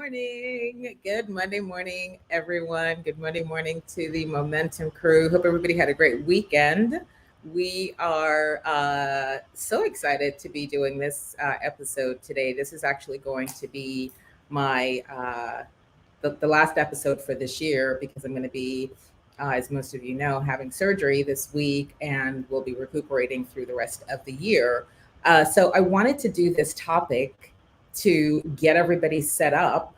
morning. Good Monday morning, everyone. Good Monday morning to the Momentum crew. Hope everybody had a great weekend. We are so excited to be doing this episode today. This is actually going to be my the last episode for this year because I'm going to be, as most of you know, having surgery this week and will be recuperating through the rest of the year. So I wanted to do this topic to get everybody set up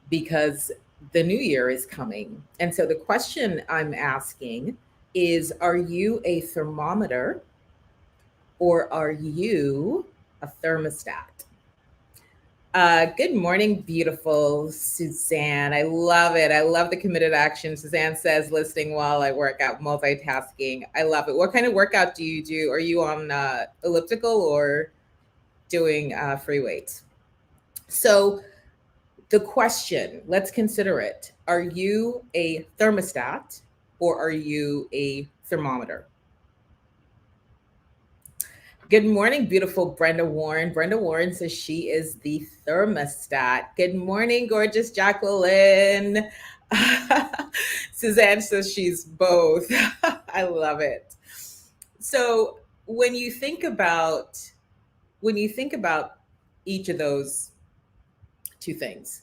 because the new year is coming. And so the question I'm asking is, are you a thermometer or are you a thermostat? Good morning, beautiful Suzanne. I love it. I love the committed action. Suzanne says, listening while I work out, multitasking. I love it. What kind of workout do you do? Are you on elliptical or doing free weights? So, the question, let's consider it. Are you a thermostat or are you a thermometer? Good morning, beautiful Brenda Warren. Brenda Warren says she is the thermostat. Good morning, gorgeous Jacqueline. Suzanne says she's both. I love it. So when you think about each of those two things,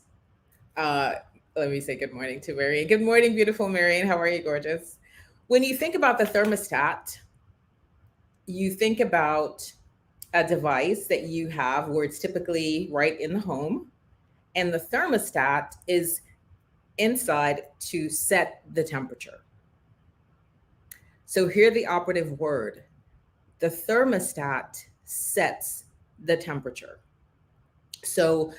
uh, let me say good morning to Marion. Good morning, beautiful Marion. How are you, gorgeous? When you think about the thermostat, you think about a device that you have where it's typically right in the home, and the thermostat is inside to set the temperature. So, here the operative word, the thermostat sets the temperature. So,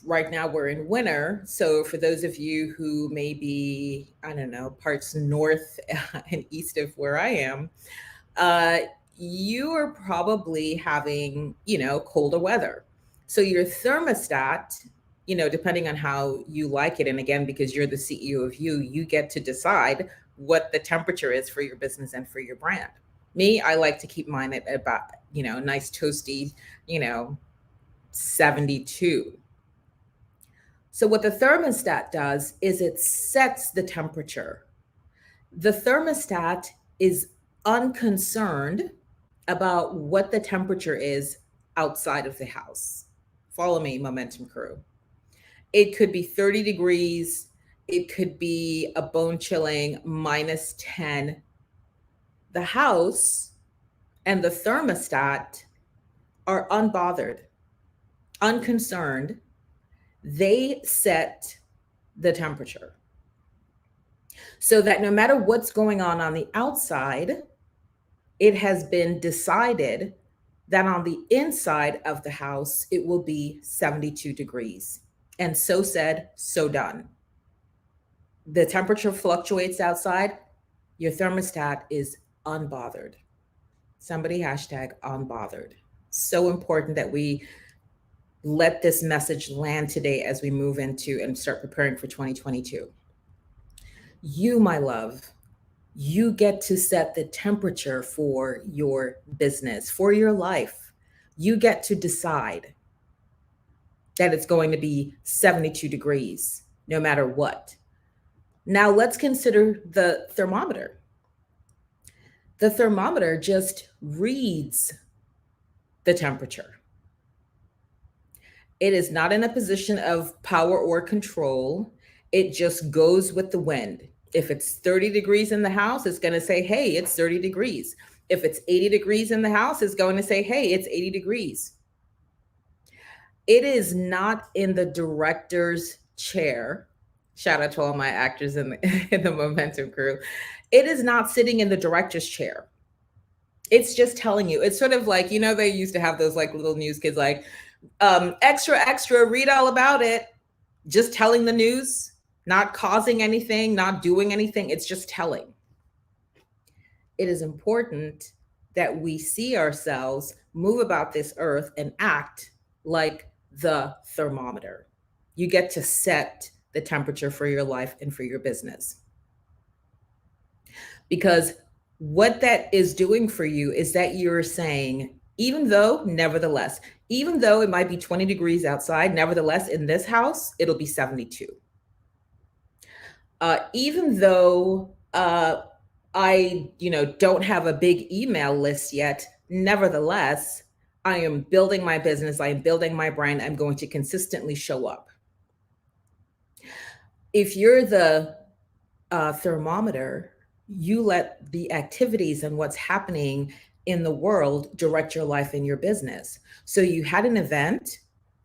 right now we're in winter. So, for those of you who may be, I don't know, parts north and east of where I am, uh, you are probably having, colder weather. So your thermostat, depending on how you like it, and again, because you're the CEO of you, you get to decide what the temperature is for your business and for your brand. Me, I like to keep mine at about, nice toasty, you know, 72. So what the thermostat does is it sets the temperature. The thermostat is unconcerned about what the temperature is outside of the house. Follow me, Momentum Crew. It could be 30 degrees, it could be a bone chilling -10. The house and the thermostat are unbothered, unconcerned. They set the temperature so that no matter what's going on the outside, it has been decided that on the inside of the house, it will be 72 degrees. And so said, so done. The temperature fluctuates outside, your thermostat is unbothered. Somebody hashtag unbothered. So important that we let this message land today as we move into and start preparing for 2022. You, my love, you get to set the temperature for your business, for your life. You get to decide that it's going to be 72 degrees no matter what. Now, let's consider the thermometer. The thermometer just reads the temperature. It is not in a position of power or control. It just goes with the wind. If it's 30 degrees in the house, it's going to say, hey, it's 30 degrees. If it's 80 degrees in the house, it's going to say, hey, it's 80 degrees. It is not in the director's chair. Shout out to all my actors in in the Momentum crew. It is not sitting in the director's chair. It's just telling you. It's sort of like, they used to have those like little news kids like, extra, extra, read all about it. Just telling the news, not causing anything, not doing anything. It's just telling. It is important that we see ourselves move about this earth and act like the thermometer. You get to set the temperature for your life and for your business. Because what that is doing for you is that you're saying, even though, nevertheless, even though it might be 20 degrees outside, nevertheless, in this house, it'll be 72. Even though I, don't have a big email list yet, nevertheless, I am building my business, I am building my brand, I'm going to consistently show up. If you're the thermometer, you let the activities and what's happening in the world direct your life and your business. So you had an event,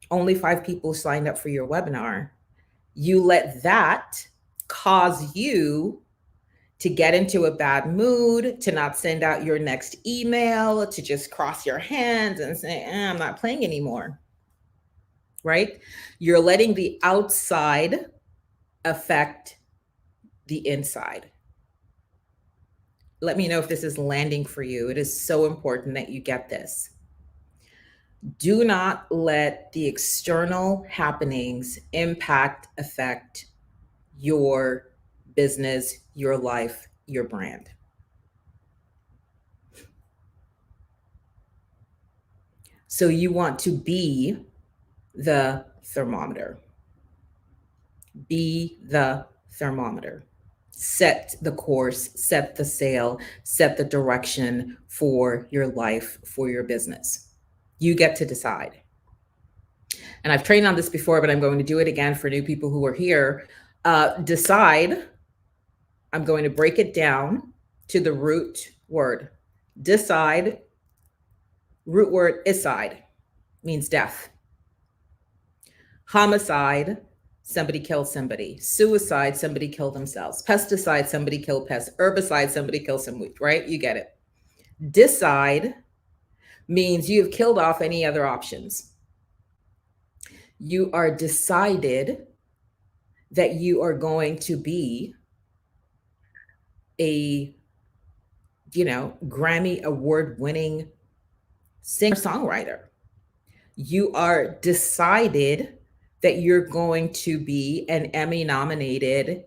only 5 people signed up for your webinar. You let that cause you to get into a bad mood, to not send out your next email, to just cross your hands and say, I'm not playing anymore, right? You're letting the outside affect the inside. Let me know if this is landing for you. It is so important that you get this. Do not let the external happenings affect your business, your life, your brand. So you want to be the thermometer. Be the thermometer. Set the course, set the sail, set the direction for your life, for your business. You get to decide. And I've trained on this before, but I'm going to do it again for new people who are here. Decide. I'm going to break it down to the root word. Decide. Root word icide, means death. Homicide, somebody killed somebody. Suicide, somebody killed themselves. Pesticide, somebody killed pests. Herbicide, somebody killed some weed, right? You get it. Decide means you have killed off any other options. You are decided that you are going to be a, Grammy award-winning singer-songwriter. You are decided that you're going to be an Emmy-nominated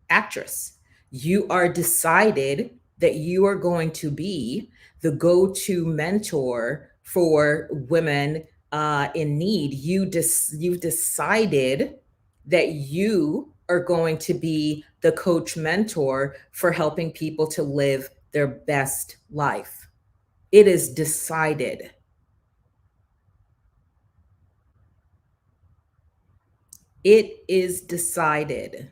actress. You are decided that you are going to be the go-to mentor for women in need. You've decided that you are going to be the coach mentor for helping people to live their best life. It is decided. It is decided.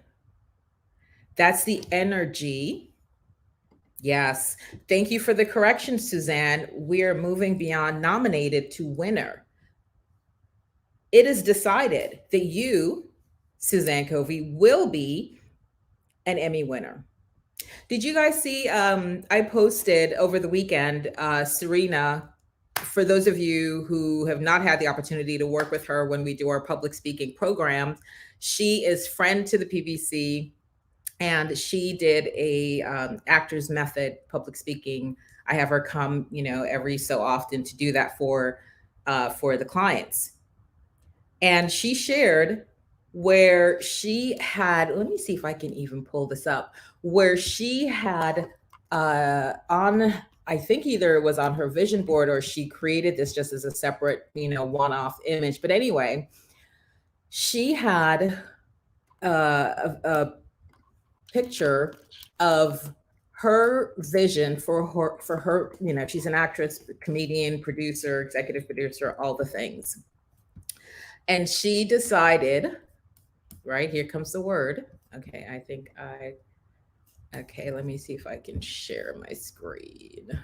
That's the energy. Yes. Thank you for the correction, Suzanne. We're moving beyond nominated to winner. It is decided that you, Suzanne Covey, will be an Emmy winner. Did you guys see, I posted over the weekend, Serena, for those of you who have not had the opportunity to work with her when we do our public speaking program, she is friend to the PBC, and she did a actor's method public speaking. I have her come, every so often to do that for the clients. And she shared where she had, let me see if I can even pull this up, where she had on, I think either it was on her vision board or she created this just as a separate, one-off image. But anyway, she had a picture of her vision for her, she's an actress, comedian, producer, executive producer, all the things. And she decided, right, here comes the word. Okay, okay, let me see if I can share my screen.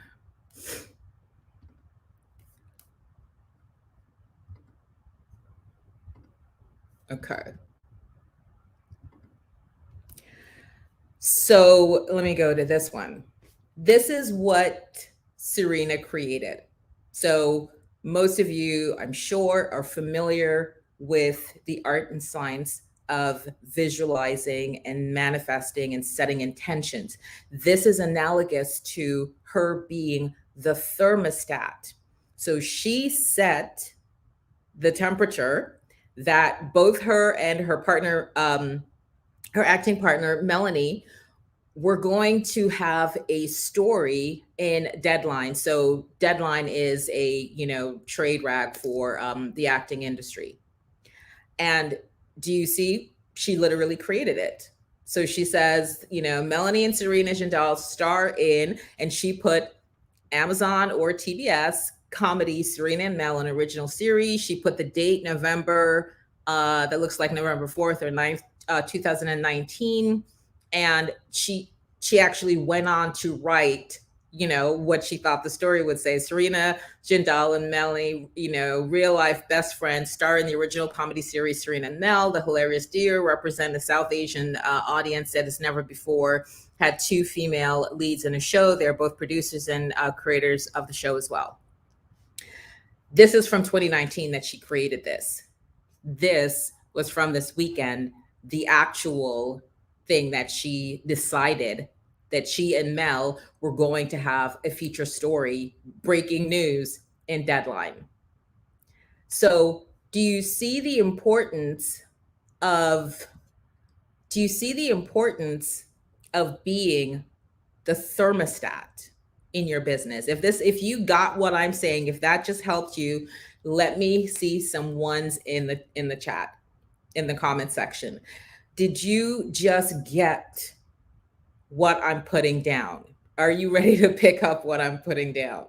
Okay. So let me go to this one. This is what Serena created. So most of you, I'm sure, are familiar with the art and science of visualizing and manifesting and setting intentions. This is analogous to her being the thermostat. So she set the temperature that both her and her partner, her acting partner, Melanie, we're going to have a story in Deadline. So Deadline is a, trade rag for the acting industry. And do you see? She literally created it. So she says, Melanie and Serena Jindal star in, and she put Amazon or TBS comedy Serena and Mel, an original series. She put the date November, that looks like November 4th or 9th, 2019. And she actually went on to write, what she thought the story would say. Serena Jindal and Melanie, real life best friends, star in the original comedy series Serena and Mel. The hilarious duo represent a South Asian audience that has never before had two female leads in a show. They're both producers and creators of the show as well. This is from 2019 that she created this. This was from this weekend, the actual thing that she decided that she and Mel were going to have a feature story, breaking news in Deadline. So do you see the importance of being the thermostat in your business? If you got what I'm saying, if that just helped you, let me see some ones in the chat, in the comment section. Did you just get what I'm putting down? Are you ready to pick up what I'm putting down?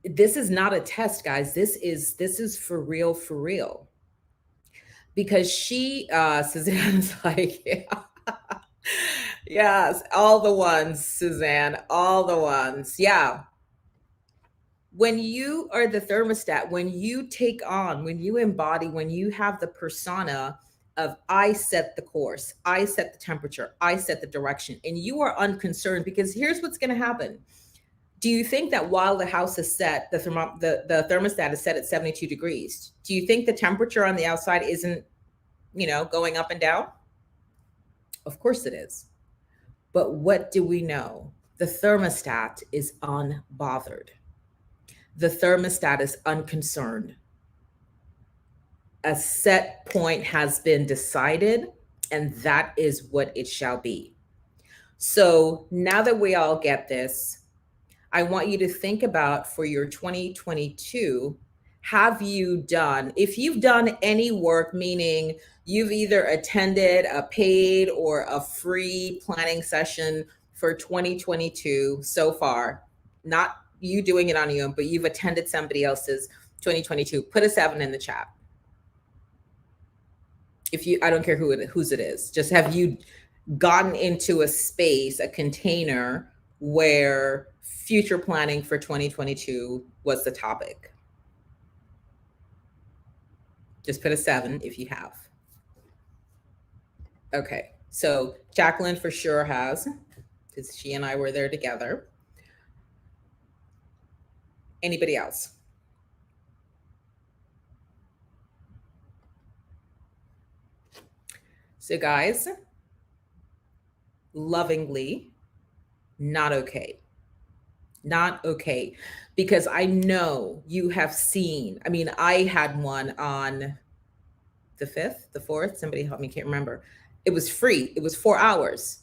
This is not a test, guys. This is for real. Because she, Suzanne's like, yeah. Yes, all the ones, Suzanne, all the ones. Yeah. When you are the thermostat, when you take on, when you embody, when you have the persona of I set the course, I set the temperature, I set the direction, and you are unconcerned, because here's what's going to happen. Do you think that while the house is set, the thermostat is set at 72 degrees, do you think the temperature on the outside isn't, going up and down? Of course it is. But what do we know? The thermostat is unbothered. The thermostat is unconcerned. A set point has been decided, and that is what it shall be. So now that we all get this, I want you to think about, for your 2022, if you've done any work, meaning you've either attended a paid or a free planning session for 2022 so far, not you doing it on your own, but you've attended somebody else's 2022, put a 7 in the chat. I don't care whose it is, just have you gotten into a space, a container where future planning for 2022 was the topic? Just put a 7 if you have. Okay, so Jacqueline for sure has, because she and I were there together. Anybody else? So guys, lovingly, not okay. Not okay. Because I know you have seen, I had one on the 5th, the 4th, somebody help me, can't remember. It was free. It was 4 hours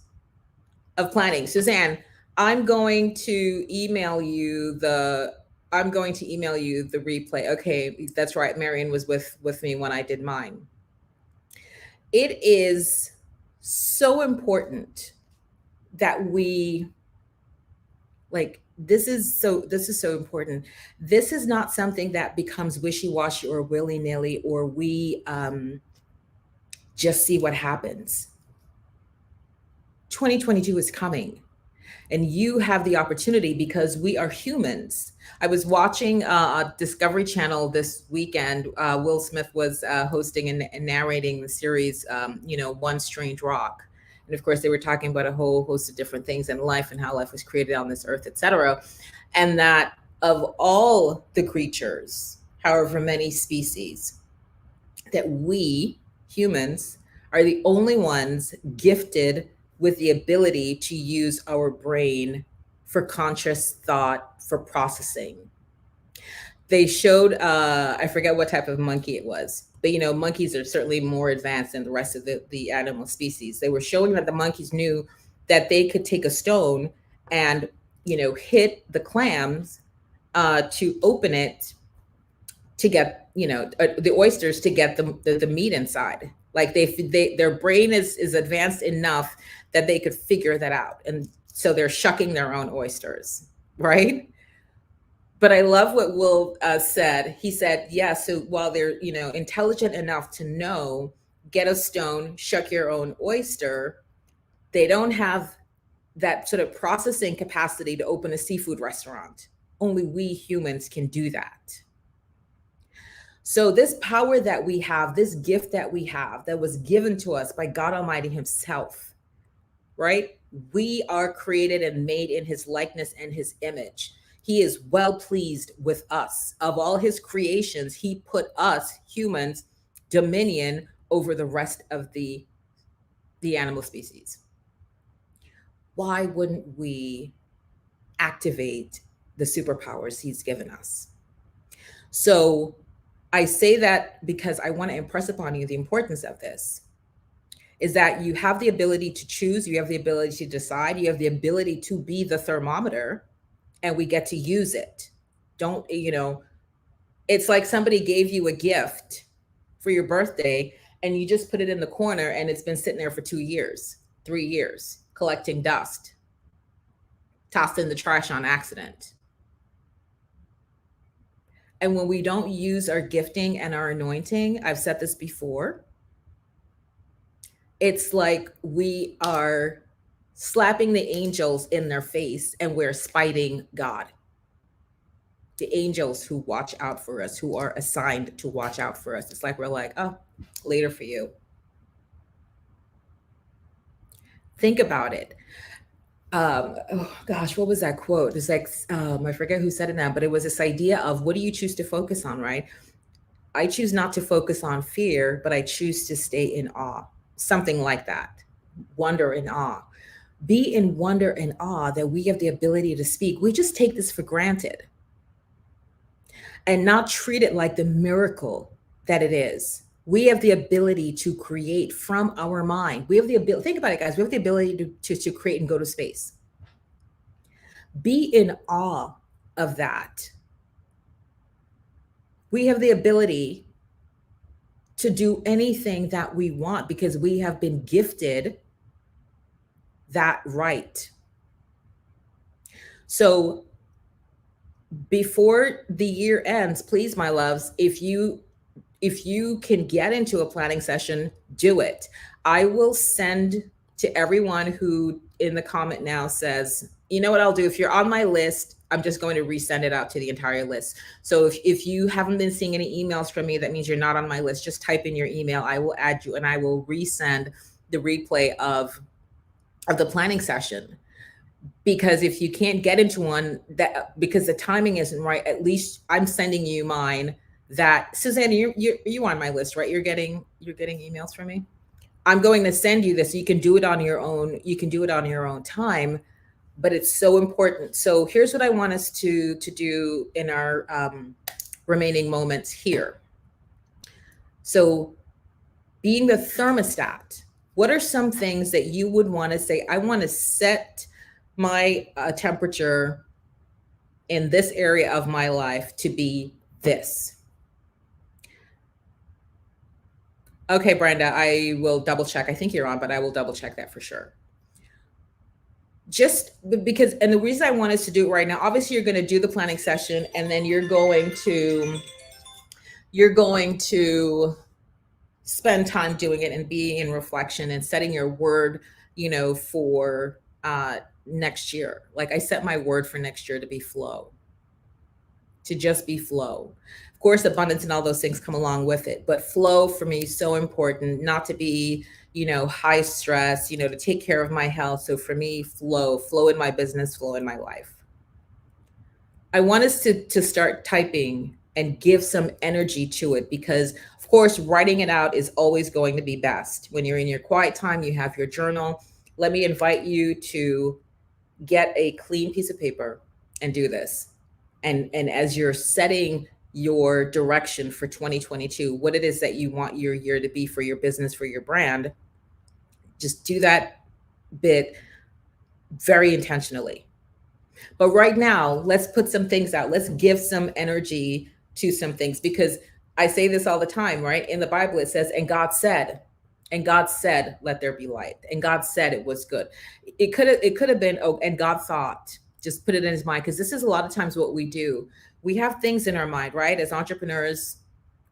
of planning. Suzanne, I'm going to email you the replay. Okay, that's right. Marion was with me when I did mine. It is so important that we, this is so important. This is not something that becomes wishy-washy or willy-nilly, or we just see what happens. 2022 is coming, and you have the opportunity, because we are humans. I was watching a Discovery Channel this weekend. Will Smith was hosting and narrating the series, One Strange Rock. And of course, they were talking about a whole host of different things in life and how life was created on this earth, etc. And that of all the creatures, however many species, that we humans are the only ones gifted with the ability to use our brain for conscious thought, for processing. They showed, I forget what type of monkey it was, but monkeys are certainly more advanced than the rest of the animal species. They were showing that the monkeys knew that they could take a stone and hit the clams to open it to get the oysters to get the meat inside. Like their brain is advanced enough that they could figure that out, and so they're shucking their own oysters, right? But I love what Will said. He said, yeah, so while they're intelligent enough to know, get a stone, shuck your own oyster, they don't have that sort of processing capacity to open a seafood restaurant. Only we humans can do that. So this power that we have, this gift that we have, that was given to us by God Almighty himself, right? We are created and made in his likeness and his image. He is well pleased with us. Of all his creations, he put us humans dominion over the rest of the animal species. Why wouldn't we activate the superpowers he's given us? So I say that because I want to impress upon you the importance of this, is that you have the ability to choose, you have the ability to decide, you have the ability to be the thermometer, and we get to use it. Don't, it's like somebody gave you a gift for your birthday and you just put it in the corner and it's been sitting there for 2 years, 3 years, collecting dust, tossed in the trash on accident. And when we don't use our gifting and our anointing, I've said this before, it's like we are slapping the angels in their face and we're spiting God. The angels who watch out for us, who are assigned to watch out for us. It's like we're like, oh, later for you. Think about it. Oh gosh, what was that quote? It's like, I forget who said it now, but it was this idea of what do you choose to focus on, right? I choose not to focus on fear, but I choose to stay in awe. Something like that. Wonder and awe. Be in wonder and awe that we have the ability to speak. We just take this for granted and not treat it like the miracle that it is. We have the ability to create from our mind. We have the ability, think about it, guys. We have the ability to create and go to space. Be in awe of that. We have the ability to do anything that we want because we have been gifted that right. So before the year ends, please, my loves, if you can get into a planning session, do it. I will send to everyone who in the comment now says, you know what I'll do? If you're on my list, I'm just going to resend it out to the entire list. So if you haven't been seeing any emails from me, that means you're not on my list. Just type in your email. I will add you and I will resend the replay of the planning session. Because if you can't get into one, that because the timing isn't right, at least I'm sending you mine. That Suzanne, you on my list, right? You're getting emails from me. I'm going to send you this. You can do it on your own. You can do it on your own time, but it's so important. So here's what I want us to do in our remaining moments here. So being the thermostat, what are some things that you would want to say? I want to set my temperature in this area of my life to be this. Okay, Brenda, I will double check. I think you're on, but I will double check that for sure. Just because, and the reason I want us to do it right now, obviously you're going to do the planning session and then you're going to spend time doing it and being in reflection and setting your word, for next year. Like I set my word for next year to be flow, to just be flow. Of course, abundance and all those things come along with it, but flow for me is so important, not to be, high stress, to take care of my health. So for me, flow in my business, flow in my life. I want us to start typing and give some energy to it because of course, writing it out is always going to be best. When you're in your quiet time, you have your journal. Let me invite you to get a clean piece of paper and do this. And as you're setting your direction for 2022, what it is that you want your year to be for your business, for your brand. Just do that bit very intentionally. But right now, let's put some things out. Let's give some energy to some things, because I say this all the time, right? In the Bible, it says, and God said, let there be light. And God said it was good. It could have been, oh, and God thought, just put it in his mind. Because this is a lot of times what we do. We have things in our mind, right? As entrepreneurs,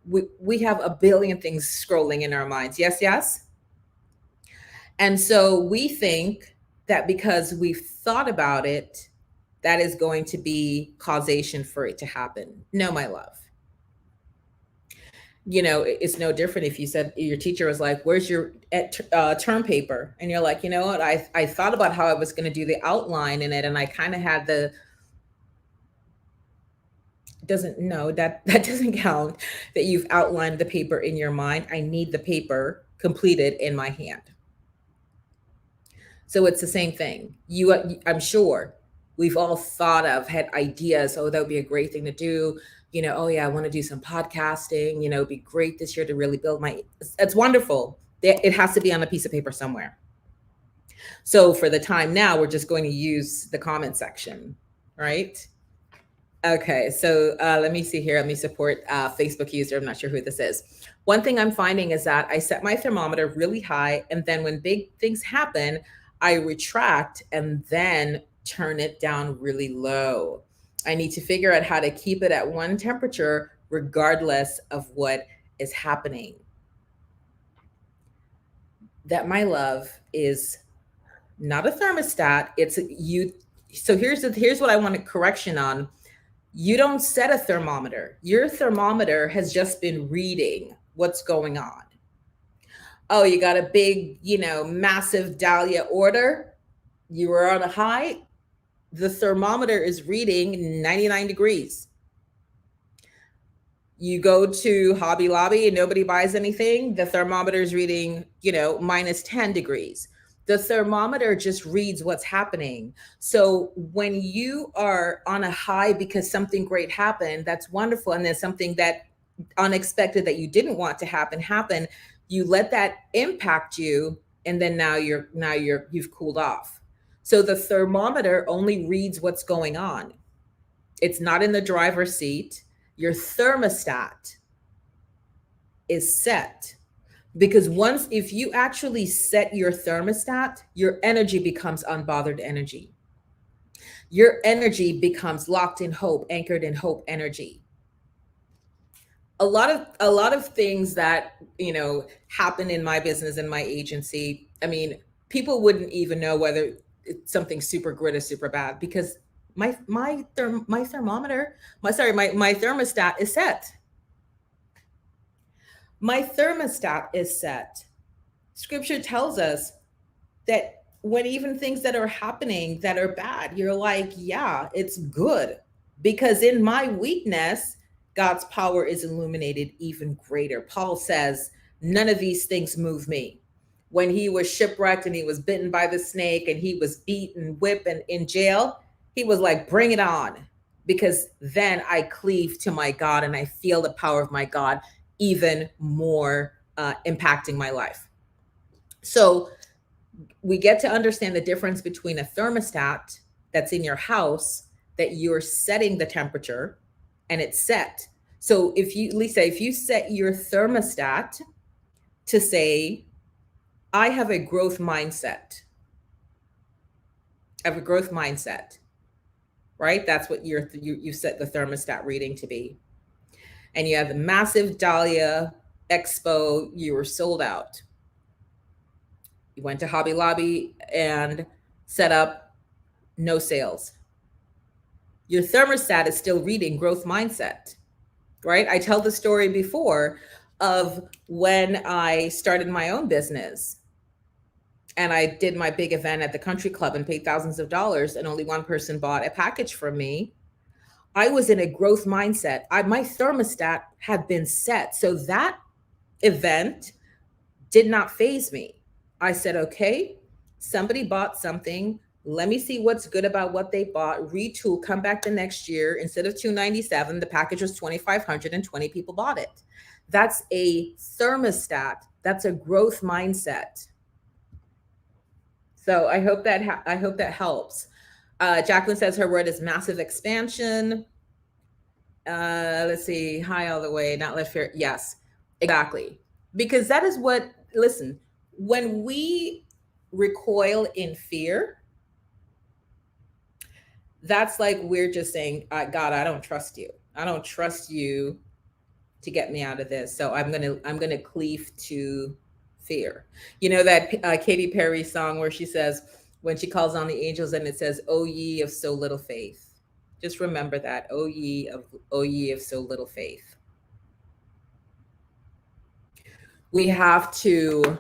we have a billion things scrolling in our minds. Yes, yes. And so we think that because we've thought about it, that is going to be causation for it to happen. No, my love. It's no different if you said your teacher was like, where's your term paper? And you're like, you know what? I thought about how I was going to do the outline in it. And I kind of had doesn't know that doesn't count, that you've outlined the paper in your mind. I need the paper completed in my hand. So it's the same thing. I'm sure we've all had ideas. Oh, that would be a great thing to do. Oh yeah, I want to do some podcasting. It'd be great this year to really build it's wonderful. It has to be on a piece of paper somewhere. So for the time now, we're just going to use the comment section, right? Okay, so let me see here. Let me support Facebook user. I'm not sure who this is. One thing I'm finding is that I set my thermometer really high, and then when big things happen, I retract and then turn it down really low. I need to figure out how to keep it at one temperature regardless of what is happening. That, my love, is not a thermostat. It's you. So here's what I want a correction on. You don't set a thermometer. Your thermometer has just been reading what's going on. Oh, you got a big, massive Dahlia order. You were on a high. The thermometer is reading 99 degrees. You go to Hobby Lobby and nobody buys anything. The thermometer is reading, minus 10 degrees. The thermometer just reads what's happening. So when you are on a high because something great happened, that's wonderful. And then something that unexpected that you didn't want to happen, you let that impact you. And then now you've cooled off. So the thermometer only reads what's going on. It's not in the driver's seat. Your thermostat is set. Because if you actually set your thermostat, your energy becomes unbothered energy. Your energy becomes locked in hope, anchored in hope energy. A lot of things that, happen in my business and my agency. I mean, people wouldn't even know whether it's something super good or super bad, because my thermometer, my thermostat is set. My thermostat is set. Scripture tells us that when even things that are happening that are bad, you're like, yeah, it's good. Because in my weakness, God's power is illuminated even greater. Paul says, none of these things move me. When he was shipwrecked and he was bitten by the snake and he was beaten, whipped, and in jail, he was like, bring it on. Because then I cleave to my God and I feel the power of my God even more impacting my life. So we get to understand the difference between a thermostat that's in your house, that you're setting the temperature and it's set. So if you set your thermostat to say, I have a growth mindset. I have a growth mindset, right? That's what you set the thermostat reading to be. And you have the massive Dahlia Expo, you were sold out. You went to Hobby Lobby and set up no sales. Your thermostat is still reading growth mindset, right? I tell the story before of when I started my own business and I did my big event at the country club and paid thousands of dollars and only one person bought a package from me. I was in a growth mindset. My thermostat had been set. So that event did not faze me. I said, okay, somebody bought something. Let me see what's good about what they bought. Retool, come back the next year. Instead of 297, the package was 2,500 and 20 people bought it. That's a thermostat. That's a growth mindset. So I hope that helps. Jacqueline says her word is massive expansion. Let's see, high all the way, not left fear. Yes, exactly. Because that is what, listen, when we recoil in fear, that's like we're just saying, God, I don't trust you. I don't trust you to get me out of this. So I'm gonna cleave to fear. You know that Katy Perry song where she says, when she calls on the angels and it says, "Oh ye of so little faith." Just remember that. Oh ye of so little faith. We have to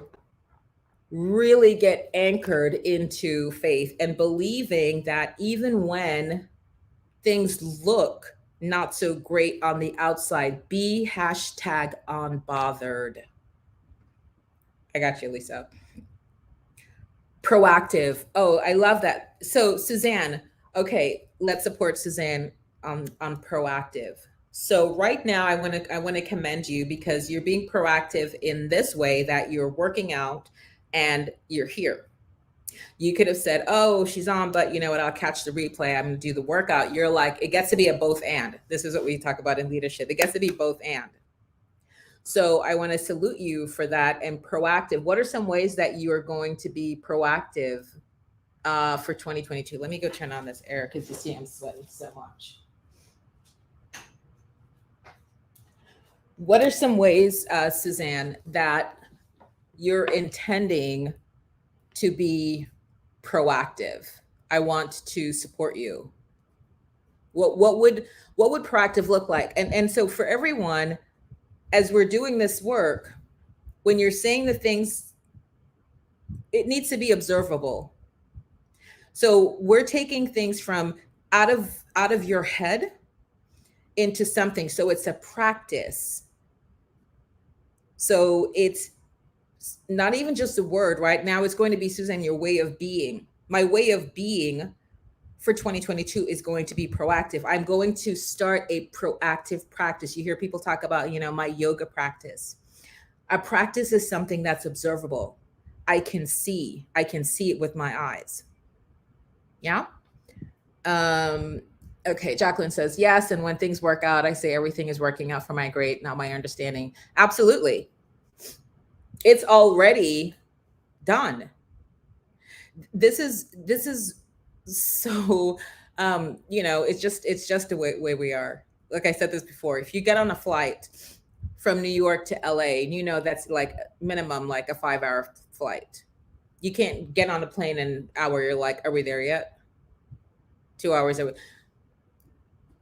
really get anchored into faith and believing that even when things look not so great on the outside, be hashtag unbothered. I got you, Lisa. Proactive. Oh, I love that. So, Suzanne, okay, let's support Suzanne on proactive. So right now I want to commend you because you're being proactive in this way that you're working out and you're here. You could have said, "Oh, she's on, but you know what? I'll catch the replay. I'm going to do the workout." You're like, it gets to be a both and. This is what we talk about in leadership. It gets to be both and. So I want to salute you for that and proactive. What are some ways that you are going to be proactive for 2022? Let me go turn on this air because you see I'm sweating so much. What are some ways, Suzanne, that you're intending to be proactive? I want to support you. What would proactive look like? And so for everyone, as we're doing this work, when you're saying the things, it needs to be observable. So we're taking things from out of your head into something. So it's a practice. So it's not even just a word, right? Now it's going to be, Suzanne, your way of being. My way of being for 2022 is going to be proactive. I'm going to start a proactive practice. You hear people talk about, my yoga practice. A practice is something that's observable. I can see it with my eyes. Yeah. Okay. Jacqueline says, yes. And when things work out, I say everything is working out for my great, not my understanding. Absolutely. It's already done. This is so it's just the way we are. Like I said this before, if you get on a flight from New York to LA, that's like minimum like a 5-hour flight. You can't get on a plane in an hour. You're like, are we there yet? 2 hours. It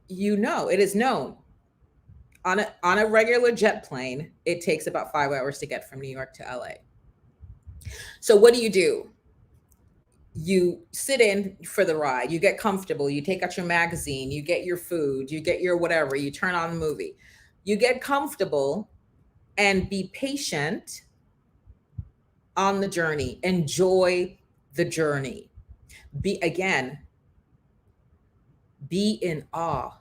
is known on a regular jet plane, it takes about 5 hours to get from New York to LA. So what do? You sit in for the ride, you get comfortable, you take out your magazine, you get your food, you get your whatever, you turn on the movie, you get comfortable and be patient on the journey. Enjoy the journey. Be in awe.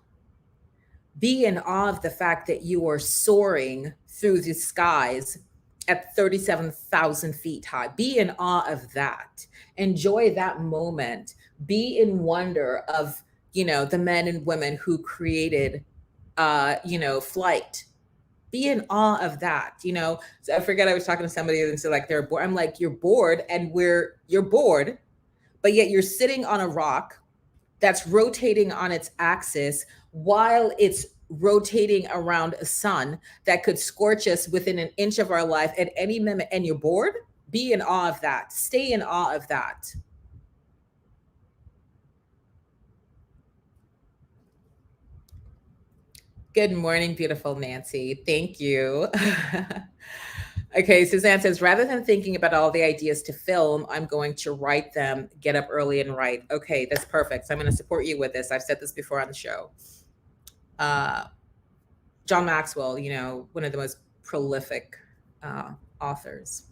Be in awe of the fact that you are soaring through the skies at 37,000 feet high. Be in awe of that. Enjoy that moment. Be in wonder of, the men and women who created, flight. Be in awe of that. So I forget, I was talking to somebody and said like they're bored. I'm like, you're bored and you're bored, but yet you're sitting on a rock that's rotating on its axis while it's rotating around a sun that could scorch us within an inch of our life at any minute, and you're bored. Be in awe of that. Stay in awe of that. Good morning, beautiful Nancy. Thank you. Okay, Suzanne says, rather than thinking about all the ideas to film, I'm going to write them, get up early and write. Okay, that's perfect. So I'm going to support you with this. I've said this before on the show. John Maxwell, one of the most prolific authors.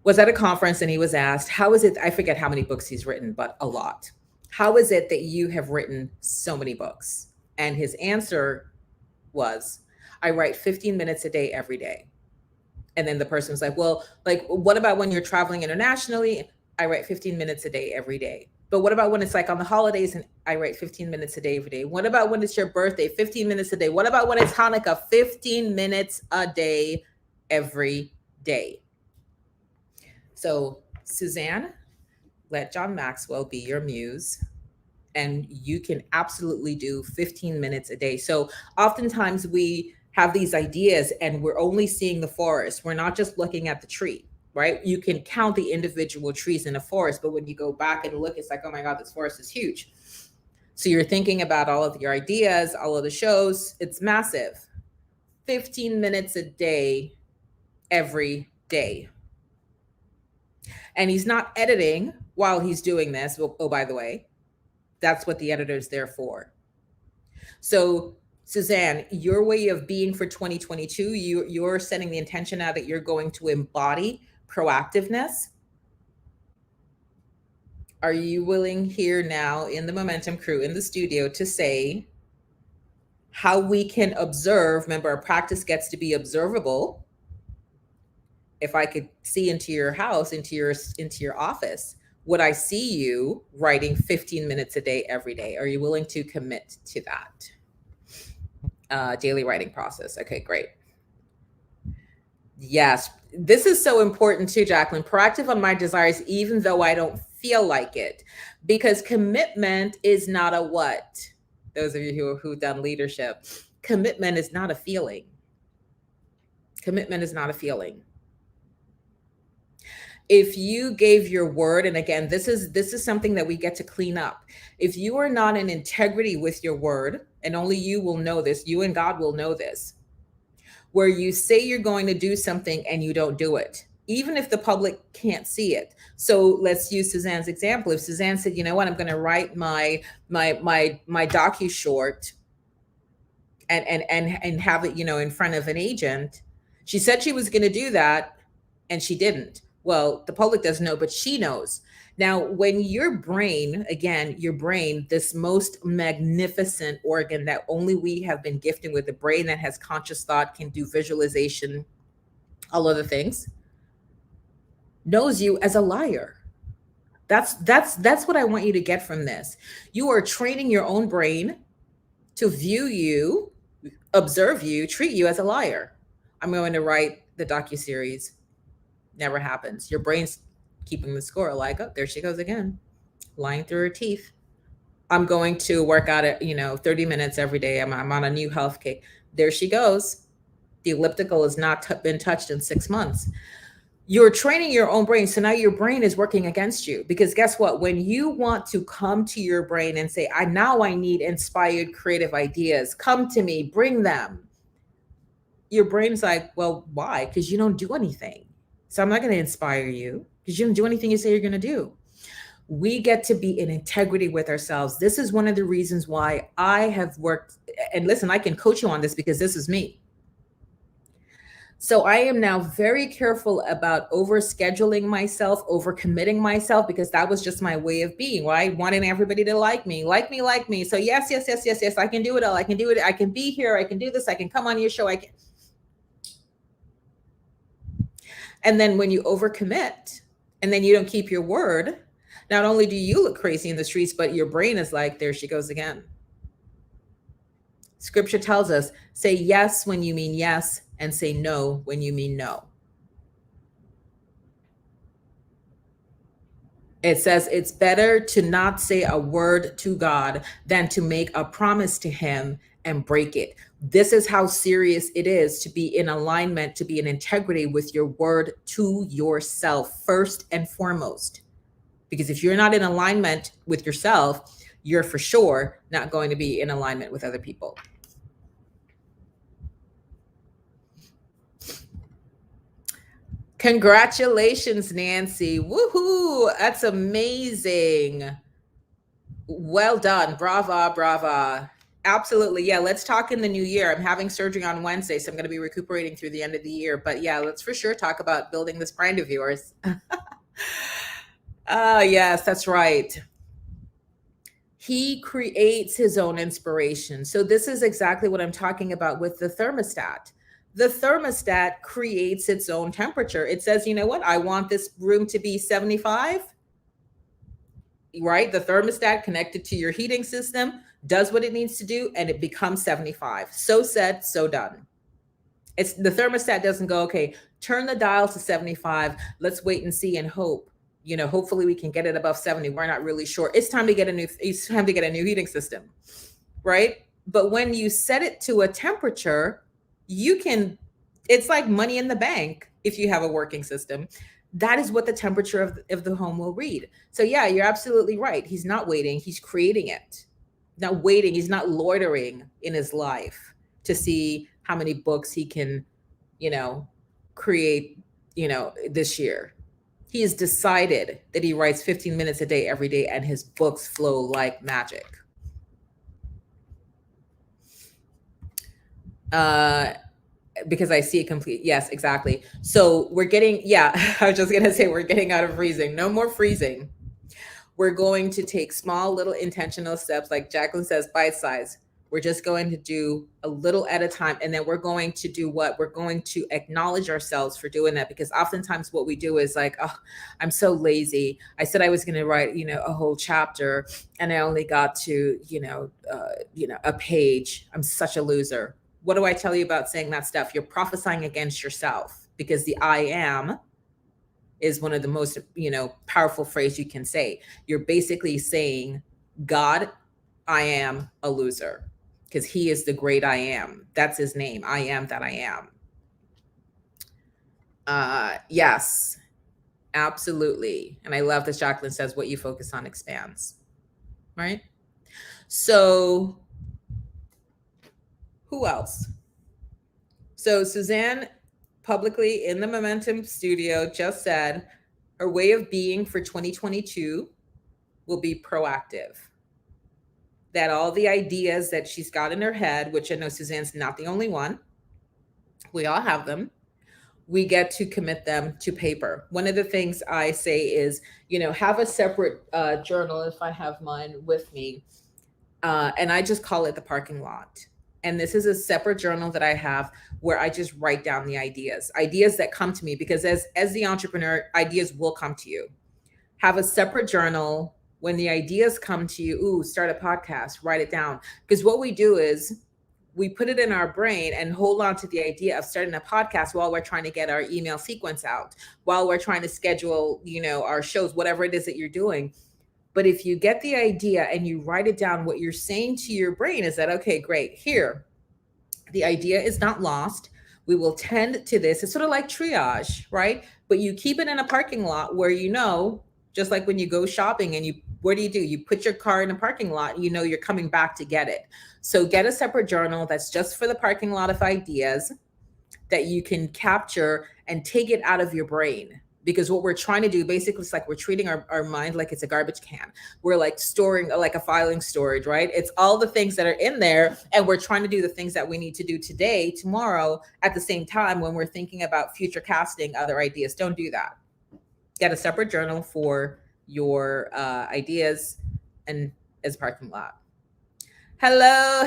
was at a conference and he was asked, how is it, I forget how many books he's written, but a lot. How is it that you have written so many books? And his answer was, I write 15 minutes a day every day. And then the person was like, well, like, what about when you're traveling internationally? I write 15 minutes a day every day. But what about when it's like on the holidays and I write 15 minutes a day every day? What about when it's your birthday? 15 minutes a day. What about when it's Hanukkah? 15 minutes a day every day. So, Suzanne, let John Maxwell be your muse, and you can absolutely do 15 minutes a day. So, oftentimes we have these ideas and we're only seeing the forest. We're not just looking at the tree, right? You can count the individual trees in a forest, but when you go back and look, it's like, oh my God, this forest is huge. So, you're thinking about all of your ideas, all of the shows, it's massive. 15 minutes a day, every day. And he's not editing while he's doing this. Oh, by the way, that's what the editor is there for. So, Suzanne, your way of being for 2022, you're setting the intention now that you're going to embody proactiveness. Are you willing here now in the Momentum crew in the studio to say how we can observe? Remember, our practice gets to be observable. If I could see into your house, into your office, would I see you writing 15 minutes a day every day? Are you willing to commit to that daily writing process? Okay, great. Yes, this is so important too, Jacqueline. Proactive on my desires, even though I don't feel like it, because commitment is not a what. Those of you who've done leadership, commitment is not a feeling. Commitment is not a feeling. If you gave your word, and again, this is something that we get to clean up. If you are not in integrity with your word, and only you will know this, you and God will know this, where you say you're going to do something and you don't do it, even if the public can't see it. So let's use Suzanne's example. If Suzanne said, you know what, I'm going to write my docu short and have it, in front of an agent. She said she was going to do that and she didn't. Well, the public doesn't know, but she knows. Now, when your brain, again, your brain, this most magnificent organ that only we have been gifted with, the brain that has conscious thought, can do visualization, all other things, knows you as a liar. That's what I want you to get from this. You are training your own brain to view you, observe you, treat you as a liar. I'm going to write the docuseries. Never happens. Your brain's keeping the score, like, oh, there she goes again, lying through her teeth. I'm going to work out at 30 minutes every day. I'm on a new health kick. There she goes. The elliptical has not been touched in 6 months. You're training your own brain. So now your brain is working against you, because guess what? When you want to come to your brain and say, I need inspired creative ideas, come to me, bring them. Your brain's like, well, why? Because you don't do anything. So I'm not going to inspire you because you don't do anything you say you're going to do. We get to be in integrity with ourselves. This is one of the reasons why I have worked, and listen, I can coach you on this because this is me. So I am now very careful about overscheduling myself, overcommitting myself, because that was just my way of being, right? Wanting everybody to like me. So yes, I can do it all. I can do it. I can be here. I can do this. I can come on your show. I can. And then when you overcommit and then you don't keep your word, not only do you look crazy in the streets, but your brain is like, there she goes again. Scripture tells us, say yes when you mean yes, and say no when you mean no. It says it's better to not say a word to God than to make a promise to him and break it. This is how serious it is to be in alignment, to be in integrity with your word to yourself first and foremost. Because if you're not in alignment with yourself, you're for sure not going to be in alignment with other people. Congratulations, Nancy. Woohoo. That's amazing. Well done. Brava, brava. Absolutely. Yeah, let's talk in the new year. I'm having surgery on Wednesday, so I'm going to be recuperating through the end of the year. But yeah, let's for sure talk about building this brand of yours. Yes, that's right. He creates his own inspiration. So this is exactly what I'm talking about with the thermostat. The thermostat creates its own temperature. It says, you know what? I want this room to be 75, right? The thermostat connected to your heating system does what it needs to do and it becomes 75. So said, so done. It's the thermostat doesn't go, okay, turn the dial to 75. Let's wait and see and hope. Hopefully we can get it above 70. We're not really sure. It's time to get a new heating system, right? But when you set it to a temperature, you can it's like money in the bank if you have a working system. That is what the temperature of the home will read. So yeah, you're absolutely right. He's not waiting, he's creating it. Not waiting, he's not loitering in his life to see how many books he can, you know, create, this year. He has decided that he writes 15 minutes a day every day and his books flow like magic. Uh because I see it complete. Yes, exactly. So we're getting, yeah, I was just going to say we're getting out of freezing. No more freezing. We're going to take small, little intentional steps, like Jacqueline says, bite size. We're just going to do a little at a time. And then we're going to do what? We're going to acknowledge ourselves for doing that, because oftentimes what we do is like, oh, I'm so lazy. I said I was going to write, a whole chapter and I only got to, a page. I'm such a loser. What do I tell you about saying that stuff? You're prophesying against yourself, because the I am is one of the most, powerful phrase you can say. You're basically saying, God, I am a loser, because he is the great I am. That's his name. I am that I am. Yes, absolutely. And I love that Jacqueline says what you focus on expands, right? So who else? So Suzanne publicly in the Momentum studio just said her way of being for 2022 will be proactive. That all the ideas that she's got in her head, which I know Suzanne's not the only one, we all have them, we get to commit them to paper. One of the things I say is, have a separate journal, if I have mine with me, and I just call it the parking lot. And this is a separate journal that I have where I just write down the ideas that come to me, because as the entrepreneur, ideas will come to you. Have a separate journal. When the ideas come to you, ooh, start a podcast, write it down. Because what we do is we put it in our brain and hold on to the idea of starting a podcast while we're trying to get our email sequence out, while we're trying to schedule, our shows, whatever it is that you're doing. But if you get the idea and you write it down, what you're saying to your brain is that, okay, great, here, the idea is not lost. We will tend to this. It's sort of like triage, right? But you keep it in a parking lot where, just like when you go shopping and what do? You put your car in a parking lot, you're coming back to get it. So get a separate journal that's just for the parking lot of ideas that you can capture and take it out of your brain. Because what we're trying to do basically is like we're treating our mind like it's a garbage can. We're like storing like a filing storage, right? It's all the things that are in there, and we're trying to do the things that we need to do today, tomorrow, at the same time when we're thinking about future casting other ideas. Don't do that. Get a separate journal for your ideas and as parking lot. Hello,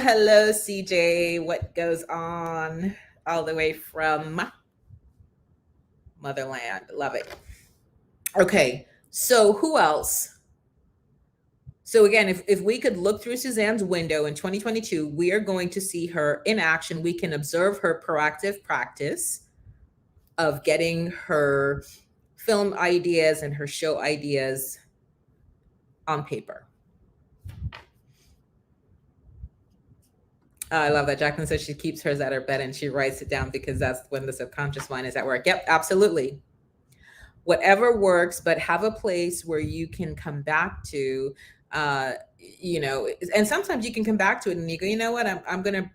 CJ. What goes on? All the way from Motherland. Love it. Okay, so who else? So again, if we could look through Suzanne's window in 2022, we are going to see her in action. We can observe her proactive practice of getting her film ideas and her show ideas on paper. I love that. Jacqueline says she keeps hers at her bed and she writes it down because that's when the subconscious mind is at work. Yep, absolutely. Whatever works, but have a place where you can come back to, and sometimes you can come back to it and you go, you know what, I'm going to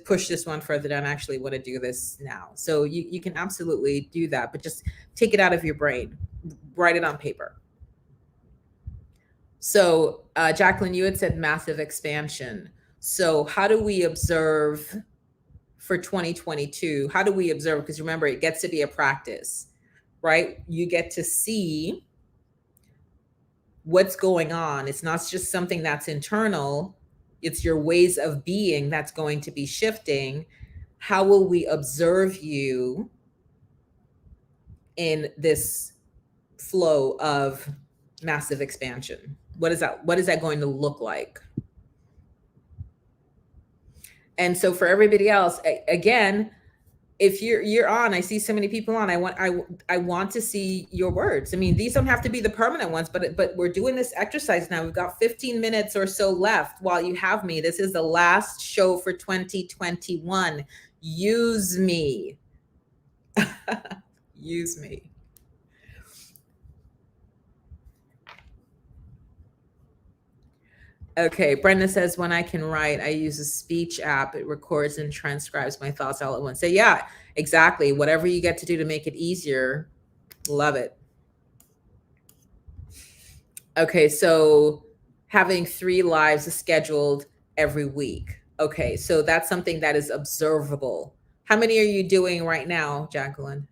push this one further down. I actually want to do this now. So you can absolutely do that, but just take it out of your brain, write it on paper. So Jacqueline, you had said massive expansion. So, how do we observe for 2022? How do we observe? Because remember, it gets to be a practice, right? You get to see what's going on. It's not just something that's internal, it's your ways of being that's going to be shifting. How will we observe you in this flow of massive expansion? What is that going to look like? And so for everybody else, again, if you're on, I see so many people on. I want to see your words. I mean, these don't have to be the permanent ones, but we're doing this exercise now. We've got 15 minutes or so left while you have me. This is the last show for 2021. Use me. Use me. Okay, Brenda says, when I can write, I use a speech app. It records and transcribes my thoughts all at once. So yeah, exactly. Whatever you get to do to make it easier, love it. Okay, so having 3 lives scheduled every week. Okay, so that's something that is observable. How many are you doing right now, Jacqueline?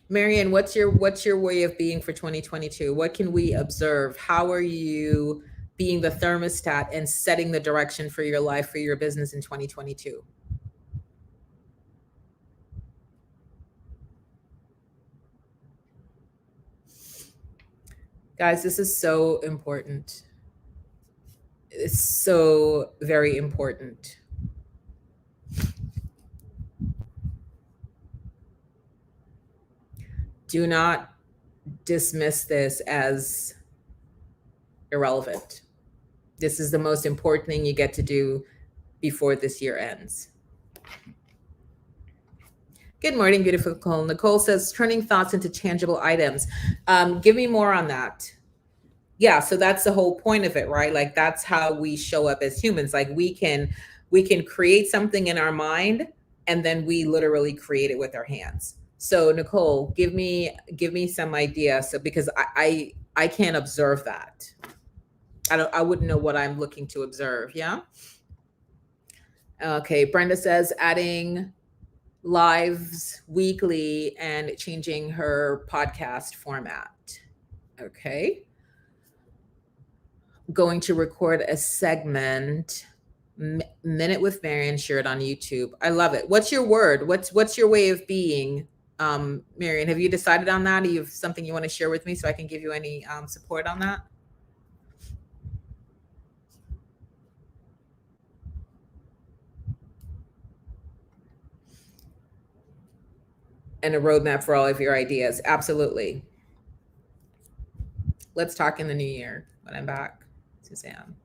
Marianne, what's your way of being for 2022? What can we observe? How are you being the thermostat and setting the direction for your life, for your business in 2022? Guys, this is so important. It's so very important. Do not dismiss this as irrelevant. This is the most important thing you get to do before this year ends. Good morning, beautiful Nicole. Nicole says, turning thoughts into tangible items. Give me more on that. Yeah, so that's the whole point of it, right? Like that's how we show up as humans. Like we can create something in our mind and then we literally create it with our hands. So Nicole, give me some idea. So because I can't observe that. I wouldn't know what I'm looking to observe. Yeah. Okay. Brenda says adding lives weekly and changing her podcast format. Okay. Going to record a segment, minute with Marion, share it on YouTube. I love it. What's your word? What's your way of being? Marion, have you decided on that? Do you have something you want to share with me so I can give you any support on that? And a roadmap for all of your ideas. Absolutely. Let's talk in the new year when I'm back, Suzanne.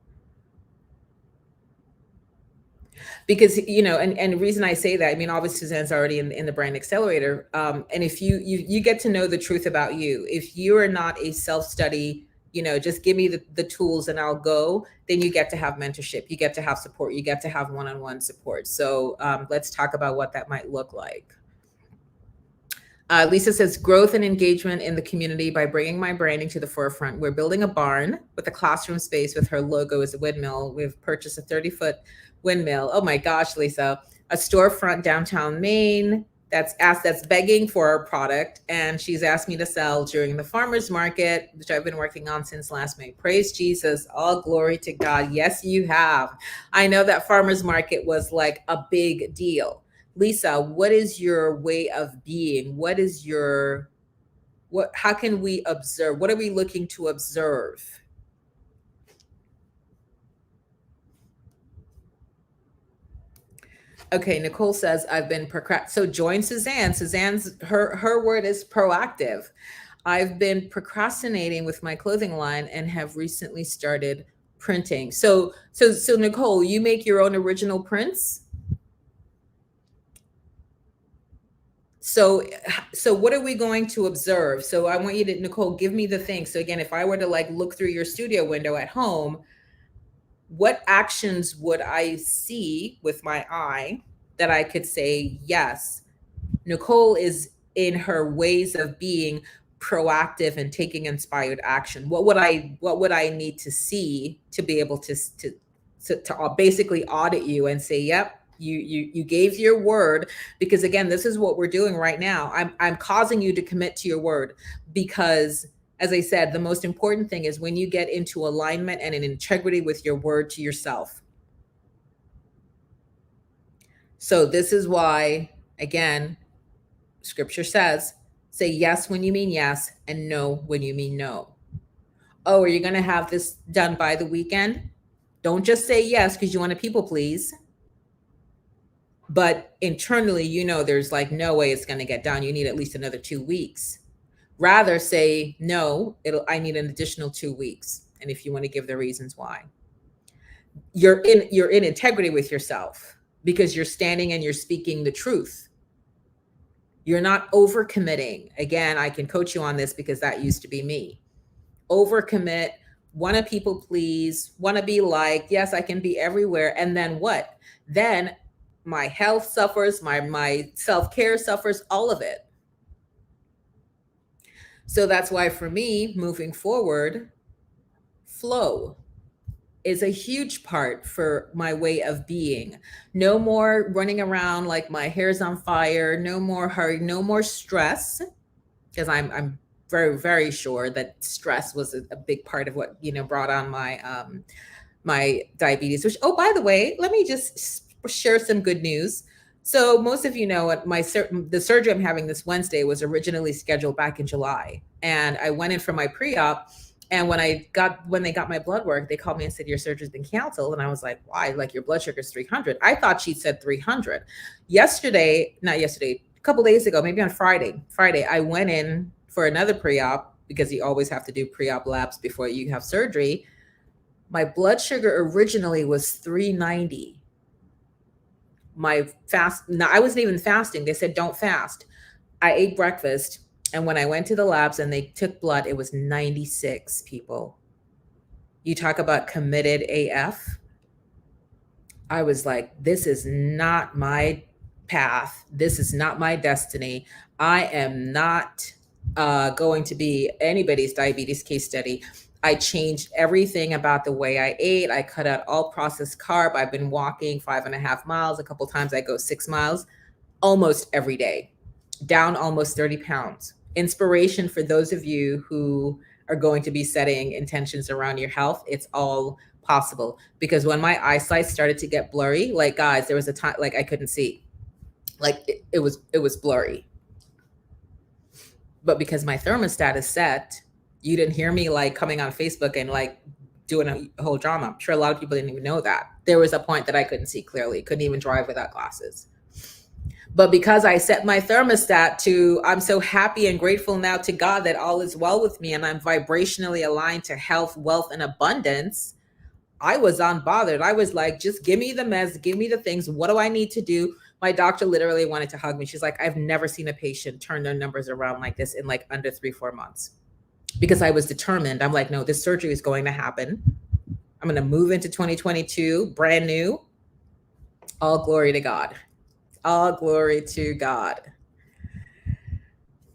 Because and the reason I say that, I mean, obviously Suzanne's already in the brand accelerator, and if you get to know the truth about you, if you are not a self-study, just give me the tools and I'll go, then you get to have mentorship, you get to have support, you get to have one-on-one support. So let's talk about what that might look like. Lisa says, growth and engagement in the community by bringing my branding to the forefront. We're building a barn with a classroom space with her logo as a windmill. We've purchased a 30-foot windmill. Oh my gosh, Lisa. A storefront downtown Maine that's begging for our product. And she's asked me to sell during the farmer's market, which I've been working on since last May. Praise Jesus. All glory to God. Yes, you have. I know that farmer's market was like a big deal. Lisa, what is your way of being? How can we observe? What are we looking to observe? Okay, Nicole says I've been so join Suzanne. Suzanne's her word is proactive. I've been procrastinating with my clothing line and have recently started printing. So Nicole, you make your own original prints? So what are we going to observe? So I want you to, Nicole, give me the thing. So again, if I were to like look through your studio window at home, what actions would I see with my eye that I could say, yes, Nicole is in her ways of being proactive and taking inspired action. What would I need to see to be able to basically audit you and say, yep, you gave your word? Because again, this is what we're doing right now. I'm causing you to commit to your word, because as I said, the most important thing is when you get into alignment and in integrity with your word to yourself. So this is why, again, scripture says, say yes when you mean yes and no when you mean no. Oh, are you going to have this done by the weekend? Don't just say yes because you want to people please. But internally, there's like no way it's going to get done. You need at least another 2 weeks. Rather say no, I need an additional 2 weeks. And if you want to give the reasons why. You're in integrity with yourself because you're standing and you're speaking the truth. You're not overcommitting. Again, I can coach you on this because that used to be me. Overcommit, want to people please, want to be liked. Yes, I can be everywhere. And then what? Then my health suffers, my self-care suffers, all of it. So that's why for me, moving forward, flow is a huge part for my way of being. No more running around like my hair's on fire, no more hurry, no more stress, because I'm very, very sure that stress was a big part of what, brought on my diabetes, which, oh, by the way, let me just share some good news. So most of you know the surgery I'm having this Wednesday was originally scheduled back in July. And I went in for my pre-op. And when they got my blood work, they called me and said, your surgery's been canceled. And I was like, why? Like, your blood sugar's 300. I thought she said 300. Not yesterday, a couple days ago, maybe on Friday, I went in for another pre-op because you always have to do pre-op labs before you have surgery. My blood sugar originally was 390. I wasn't even fasting. They said, don't fast. I ate breakfast. And when I went to the labs and they took blood, it was 96 people. You talk about committed AF. I was like, this is not my path. This is not my destiny. I am not going to be anybody's diabetes case study. I changed everything about the way I ate. I cut out all processed carb. I've been walking 5.5 miles. A couple times I go 6 miles almost every day, down almost 30 pounds. Inspiration for those of you who are going to be setting intentions around your health. It's all possible, because when my eyesight started to get blurry, like, guys, there was a time like I couldn't see, like it was blurry. But because my thermostat is set, you didn't hear me like coming on Facebook and like doing a whole drama. I'm sure a lot of people didn't even know that. There was a point that I couldn't see clearly, couldn't even drive without glasses. But because I set my thermostat to, I'm so happy and grateful now to God that all is well with me and I'm vibrationally aligned to health, wealth, and abundance, I was unbothered. I was like, just give me the meds, give me the things. What do I need to do? My doctor literally wanted to hug me. She's like, I've never seen a patient turn their numbers around like this in like under 3-4 months. Because I was determined. I'm like, no, this surgery is going to happen. I'm going to move into 2022, brand new. All glory to God. All glory to God.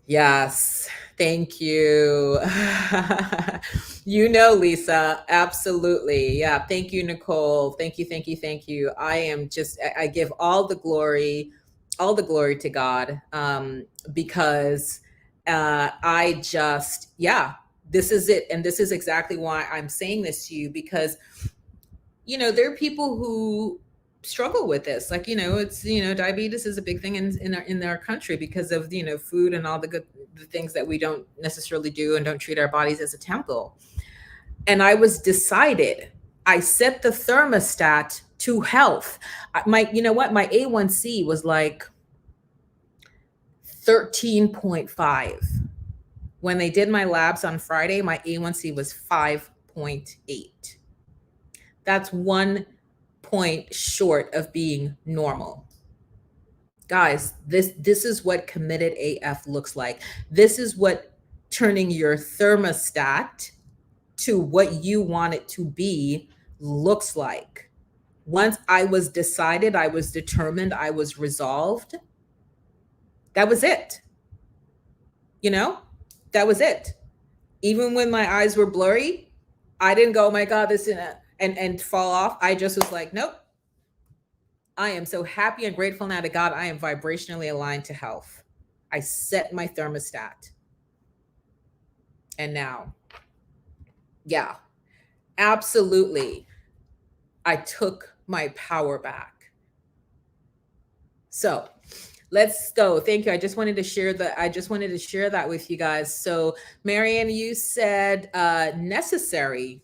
Yes. Thank you. Lisa, absolutely. Yeah. Thank you, Nicole. Thank you. I give all the glory to God, because this is it. And this is exactly why I'm saying this to you, because, there are people who struggle with this. Like, it's, diabetes is a big thing in our country because of, food and all the things that we don't necessarily do and don't treat our bodies as a temple. And I set the thermostat to health. My A1C was like 13.5. When they did my labs on Friday, my A1C was 5.8. That's 1 point short of being normal. Guys, this is what committed AF looks like. This is what turning your thermostat to what you want it to be looks like. Once I was decided, I was determined, I was resolved, that was it. That was it. Even when my eyes were blurry, I didn't go, oh my God, this and fall off. I just was like, nope. I am so happy and grateful now to God. I am vibrationally aligned to health. I set my thermostat. And now, yeah, absolutely. I took my power back. So let's go. Thank you. I just wanted to share that with you guys. So Marianne, you said necessary.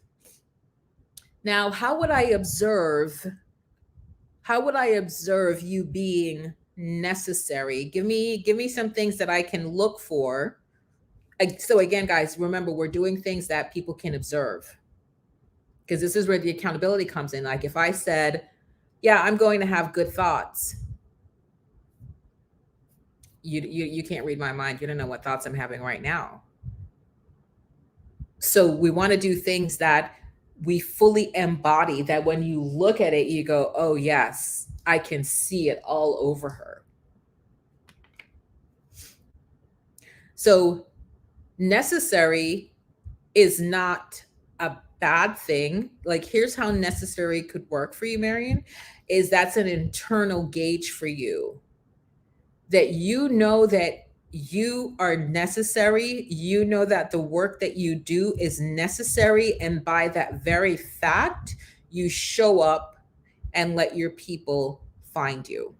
Now, how would I observe you being necessary? Give me some things that I can look for. So again, guys, remember, we're doing things that people can observe, because this is where the accountability comes in. Like if I said, yeah, I'm going to have good thoughts, you can't read my mind. You don't know what thoughts I'm having right now. So we want to do things that we fully embody, that when you look at it, you go, oh yes, I can see it all over her. So necessary is not a bad thing. Like here's how necessary could work for you, Marion, is that's an internal gauge for you, that you know that you are necessary. You know that the work that you do is necessary. And by that very fact, you show up and let your people find you.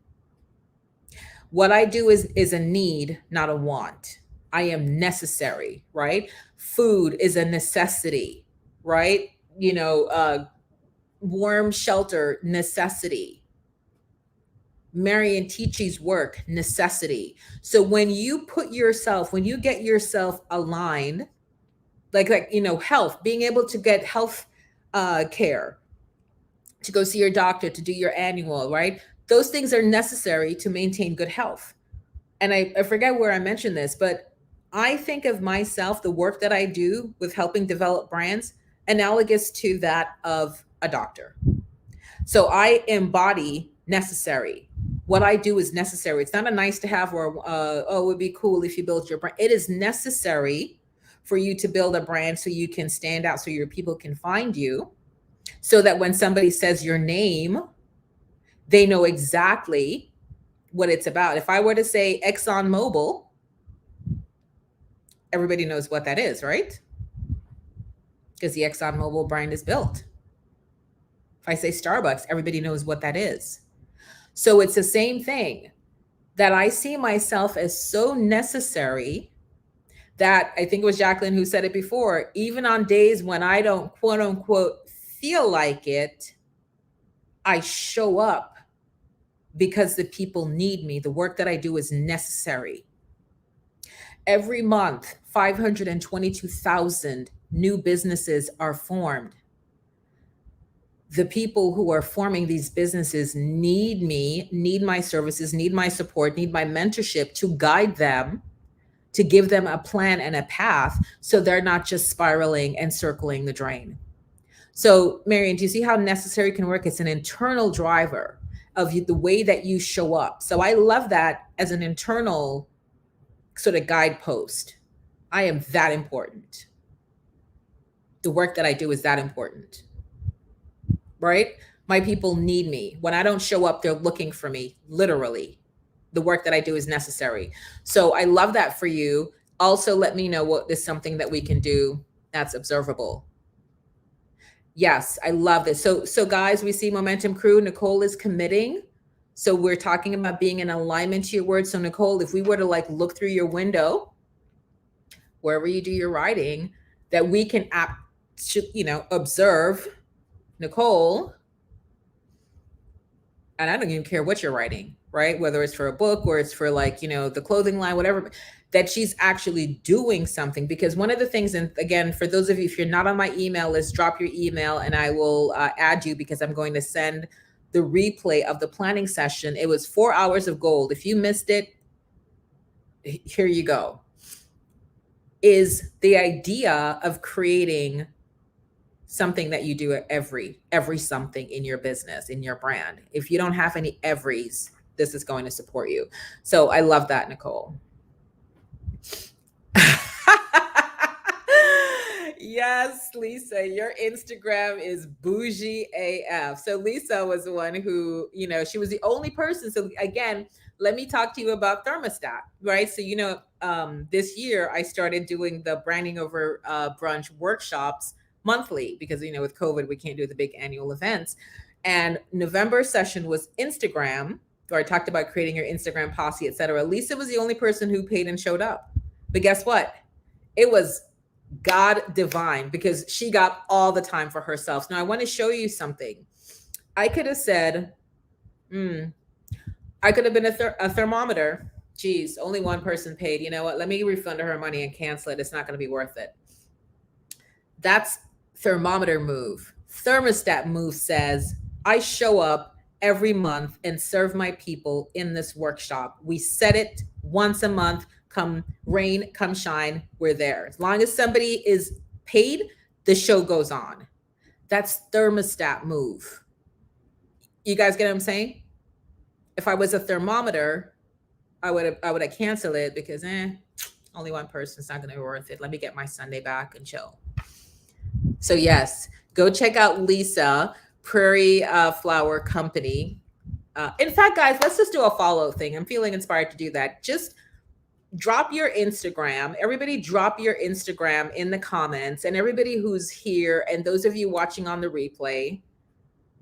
What I do is a need, not a want. I am necessary, right? Food is a necessity, right? Warm shelter, necessity. Marian Ticci's work, necessity. So when you get yourself aligned, like health, being able to get health care, to go see your doctor, to do your annual, right? Those things are necessary to maintain good health. And I forget where I mentioned this, but I think of myself, the work that I do with helping develop brands, analogous to that of a doctor. So I embody necessary. What I do is necessary. It's not a nice to have or, it would be cool if you built your brand. It is necessary for you to build a brand so you can stand out, so your people can find you, so that when somebody says your name, they know exactly what it's about. If I were to say ExxonMobil, everybody knows what that is, right? Because the ExxonMobil brand is built. If I say Starbucks, everybody knows what that is. So it's the same thing, that I see myself as so necessary that I think it was Jacqueline who said it before, even on days when I don't quote unquote feel like it, I show up because the people need me. The work that I do is necessary. Every month, 522,000 new businesses are formed. The people who are forming these businesses need me, need my services, need my support, need my mentorship to guide them, to give them a plan and a path, so they're not just spiraling and circling the drain. So, Marian, do you see how necessary can work? It's an internal driver of the way that you show up. So I love that as an internal sort of guidepost. I am that important. The work that I do is that important. Right? My people need me. When I don't show up, they're looking for me, literally. The work that I do is necessary. So I love that for you. Also, let me know what is something that we can do that's observable. Yes, I love this. So guys, we see Momentum Crew. Nicole is committing. So we're talking about being in alignment to your words. So Nicole, if we were to look through your window, wherever you do your writing, that we can observe Nicole, and I don't even care what you're writing, right? Whether it's for a book or it's for the clothing line, whatever, that she's actually doing something. Because one of the things, and again, for those of you, if you're not on my email list, drop your email and I will add you, because I'm going to send the replay of the planning session. It was 4 hours of gold. If you missed it, here you go. Is the idea of creating something that you do at every something in your business, in your brand. If you don't have any everys, this is going to support you. So I love that, Nicole. Yes, Lisa, your Instagram is bougie AF. So Lisa was the one who, she was the only person. So again, let me talk to you about Thermostat, right? So, this year I started doing the branding over brunch workshops monthly because, with COVID, we can't do the big annual events. And November session was Instagram, where I talked about creating your Instagram posse, etc. Lisa was the only person who paid and showed up. But guess what? It was God divine because she got all the time for herself. Now, I want to show you something. I could have said, I could have been a thermometer. Geez, only one person paid. You know what? Let me refund her money and cancel it. It's not going to be worth it. That's thermometer move. Thermostat move says, I show up every month and serve my people in this workshop. We set it once a month. Come rain, come shine, we're there. As long as somebody is paid, the show goes on. That's thermostat move. You guys get what I'm saying? If I was a thermometer, I would have canceled it because only one person's not going to be worth it. Let me get my Sunday back and chill. So yes, go check out Lisa, Prairie Flower Company. In fact, guys, let's just do a follow thing. I'm feeling inspired to do that. Just drop your Instagram. Everybody drop your Instagram in the comments. And everybody who's here and those of you watching on the replay,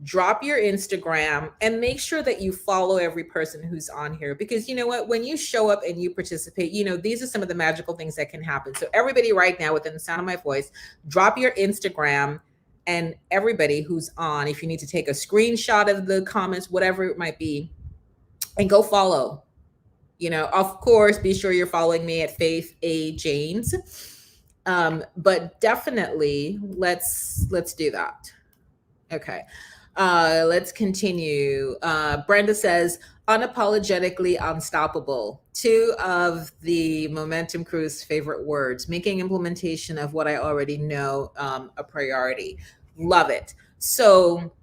drop your Instagram and make sure that you follow every person who's on here. Because you know what? When you show up and you participate, these are some of the magical things that can happen. So everybody right now within the sound of my voice, drop your Instagram, and everybody who's on, if you need to take a screenshot of the comments, whatever it might be, and go follow. Of course, be sure you're following me at Faith A. James. But definitely let's do that. Okay. Let's continue. Brenda says, unapologetically unstoppable. Two of the Momentum Crew's favorite words, making implementation of what I already know a priority. Love it. So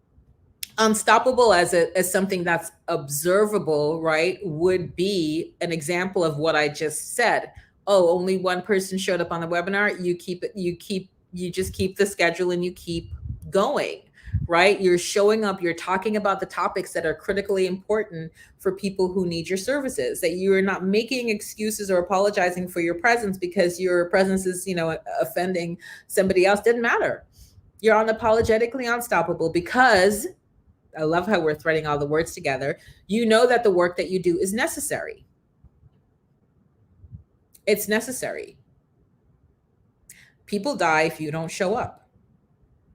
unstoppable as something that's observable, right, would be an example of what I just said. Oh, only one person showed up on the webinar. You just keep the schedule and you keep going, right? You're showing up, you're talking about the topics that are critically important for people who need your services, that you are not making excuses or apologizing for your presence because your presence is, offending somebody else. Didn't matter. You're unapologetically unstoppable because I love how we're threading all the words together. You know that the work that you do is necessary. It's necessary. People die if you don't show up.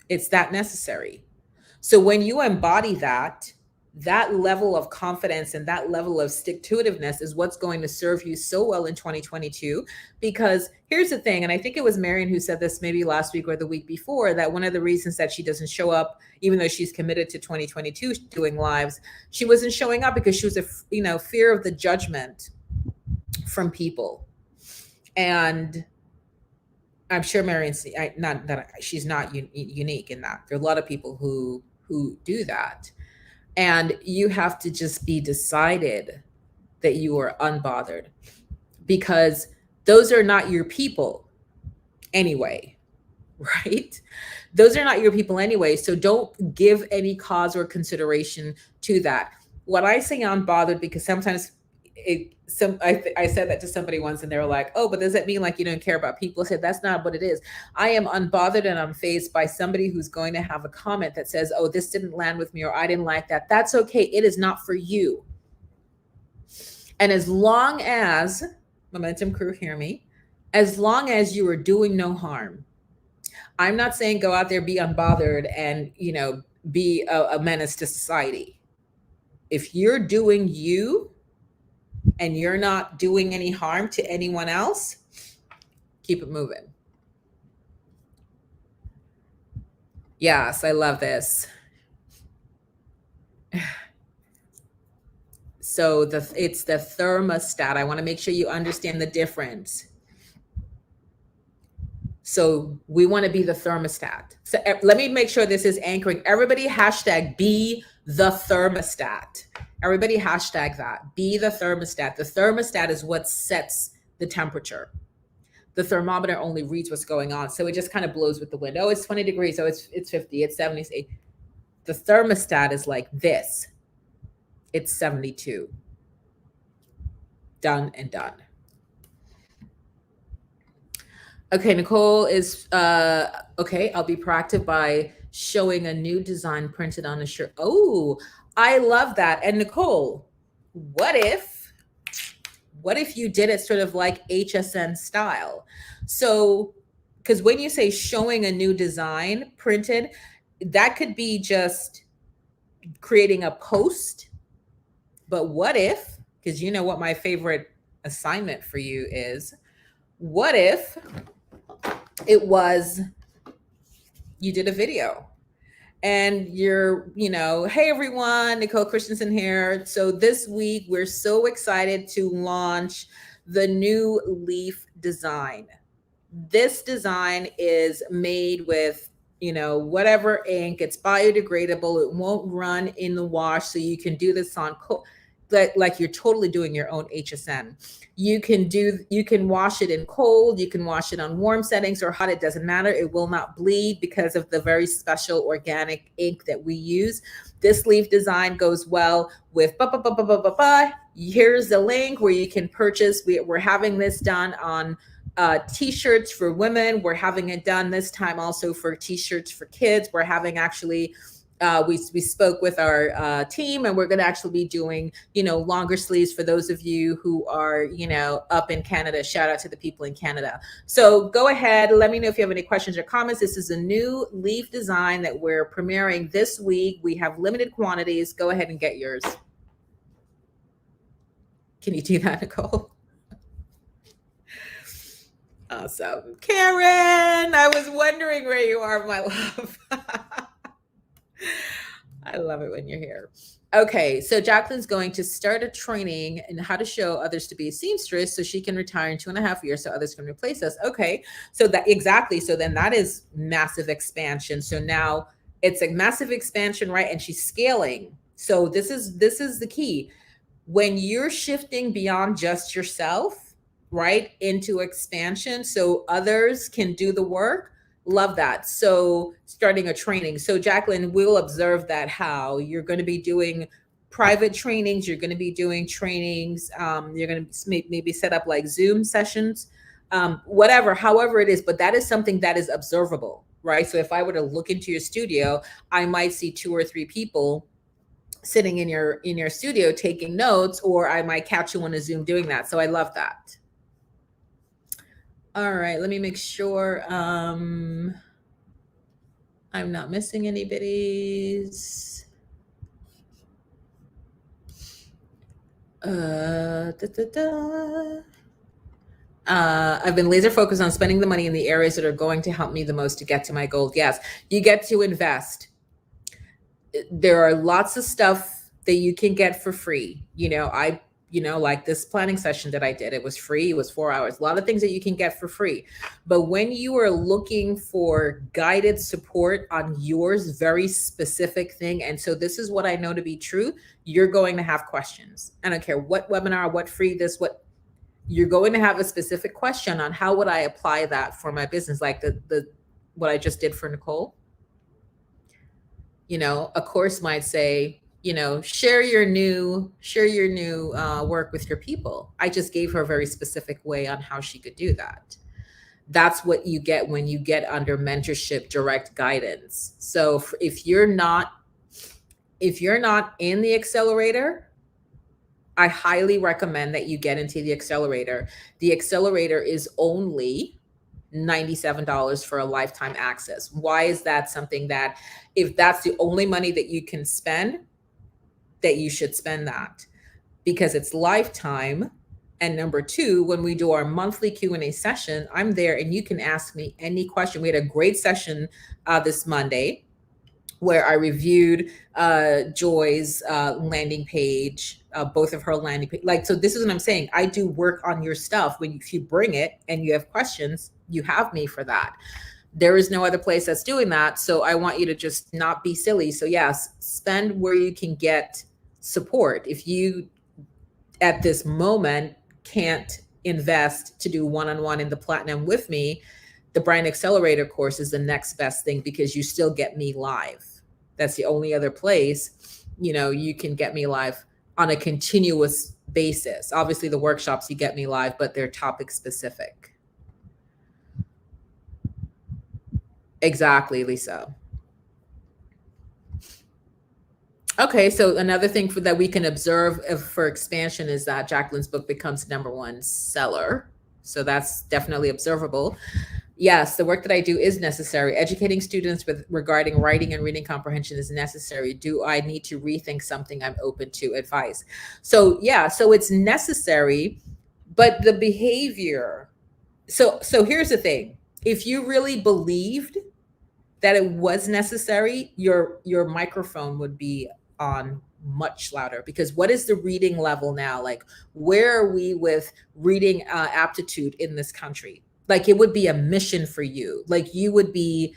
It's that necessary. So when you embody that level of confidence and that level of stick-to-itiveness is what's going to serve you so well in 2022. Because here's the thing, and I think it was Marion who said this maybe last week or the week before, that one of the reasons that she doesn't show up, even though she's committed to 2022 doing lives, she wasn't showing up because she was fear of the judgment from people. And I'm sure Marion, not that she's not unique in that. There are a lot of people who do that. And you have to just be decided that you are unbothered, because those are not your people anyway, right? Those are not your people anyway. So don't give any cause or consideration to that. What I say unbothered, because sometimes I said that to somebody once and they were like, oh, but does that mean like you don't care about people? I said, that's not what it is. I am unbothered and unfazed by somebody who's going to have a comment that says, oh, this didn't land with me, or I didn't like that. That's okay. It is not for you. And as long as, Momentum Crew, hear me, as long as you are doing no harm, I'm not saying go out there, be unbothered and, be a menace to society. If you're doing you, and you're not doing any harm to anyone else, keep it moving. Yes, I love this. So it's the thermostat. I want to make sure you understand the difference. So we want to be the thermostat. So let me make sure this is anchoring. Everybody hashtag be the thermostat. Everybody hashtag that. Be the thermostat. The thermostat is what sets the temperature. The thermometer only reads what's going on. So it just kind of blows with the wind. Oh, it's 20 degrees. Oh, it's 50, it's 70. The thermostat is like this. It's 72. Done and done. Okay, Nicole is okay. I'll be proactive by showing a new design printed on a shirt. Oh, I love that. And Nicole, what if you did it sort of like HSN style? So, because when you say showing a new design printed, that could be just creating a post. But what if, because you know what my favorite assignment for you is, what if it was you did a video and you're, hey everyone, Nicole Christensen here. So this week we're so excited to launch the new leaf design. This design is made with, whatever ink. It's biodegradable. It won't run in the wash. So you can do this on like you're totally doing your own HSN. You can wash it in cold, you can wash it on warm settings or hot, it doesn't matter. It will not bleed because of the very special organic ink that we use. This leaf design goes well with here's the link where you can purchase. We're having this done on t-shirts for women. We're having it done this time also for t-shirts for kids. We're having actually we spoke with our team, and we're going to actually be doing, longer sleeves for those of you who are, up in Canada. Shout out to the people in Canada. So go ahead. Let me know if you have any questions or comments. This is a new leaf design that we're premiering this week. We have limited quantities. Go ahead and get yours. Can you do that, Nicole? Awesome. Karen, I was wondering where you are, my love. I love it when you're here. Okay, so Jacqueline's going to start a training in how to show others to be a seamstress so she can retire in 2.5 years so others can replace us. Okay, so that exactly. So then that is massive expansion. So now it's a massive expansion, right? And she's scaling. So this is the key. When you're shifting beyond just yourself, right, into expansion so others can do the work. Love that. So starting a training. So Jacqueline, we'll observe that how you're going to be doing private trainings. You're going to be doing trainings. You're going to maybe set up like Zoom sessions, however it is. But that is something that is observable, right? So if I were to look into your studio, I might see 2 or 3 people sitting in your studio taking notes, or I might catch you on a Zoom doing that. So I love that. All right, let me make sure I'm not missing anybody's. I've been laser focused on spending the money in the areas that are going to help me the most to get to my goals. Yes, you get to invest. There are lots of stuff that you can get for free. Like this planning session that I did, it was free. It was 4 hours. A lot of things that you can get for free. But when you are looking for guided support on yours very specific thing, and so this is what I know to be true, you're going to have questions. I don't care what webinar, what free, what you're going to have a specific question on how would I apply that for my business, like the what I just did for Nicole. A course might say, share your new work with your people. I just gave her a very specific way on how she could do that. That's what you get when you get under mentorship, direct guidance. So if you're not in the accelerator, I highly recommend that you get into the accelerator. The accelerator is only $97 for a lifetime access. Why is that something that, if that's the only money that you can spend, that you should spend that? Because it's lifetime. And number 2, when we do our monthly Q&A session, I'm there and you can ask me any question. We had a great session this Monday where I reviewed Joy's landing page, both of her landing page. So this is what I'm saying. I do work on your stuff. If you bring it and you have questions, you have me for that. There is no other place that's doing that. So I want you to just not be silly. So yes, spend where you can get support. If you at this moment can't invest to do one-on-one in the platinum with me, the Brand Accelerator course is the next best thing because you still get me live. That's the only other place, you can get me live on a continuous basis. Obviously, the workshops you get me live, but they're topic specific. Exactly, Lisa. Okay, so another thing that we can observe for expansion is that Jacqueline's book becomes #1 seller. So that's definitely observable. Yes, the work that I do is necessary. Educating students regarding writing and reading comprehension is necessary. Do I need to rethink something? I'm open to advice. So yeah, so it's necessary, but the behavior. So here's the thing. If you really believed that it was necessary, your microphone would be on much louder, because what is the reading level now? Like, where are we with reading aptitude in this country? Like, it would be a mission for you. Like, you would be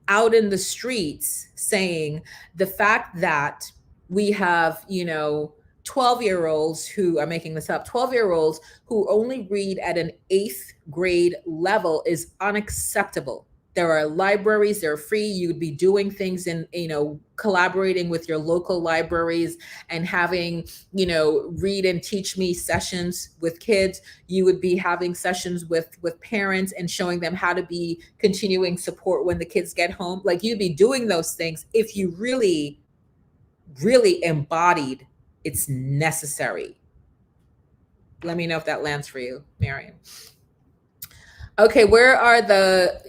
out in the streets saying the fact that we have 12-year-olds who are making this up, 12-year-olds who only read at an 8th grade level is unacceptable. There are libraries, they're free. You'd be doing things in, collaborating with your local libraries and having, read and teach me sessions with kids. You would be having sessions with parents and showing them how to be continuing support when the kids get home. Like, you'd be doing those things if you really, really embodied it's necessary. Let me know if that lands for you, Marion. Okay, where are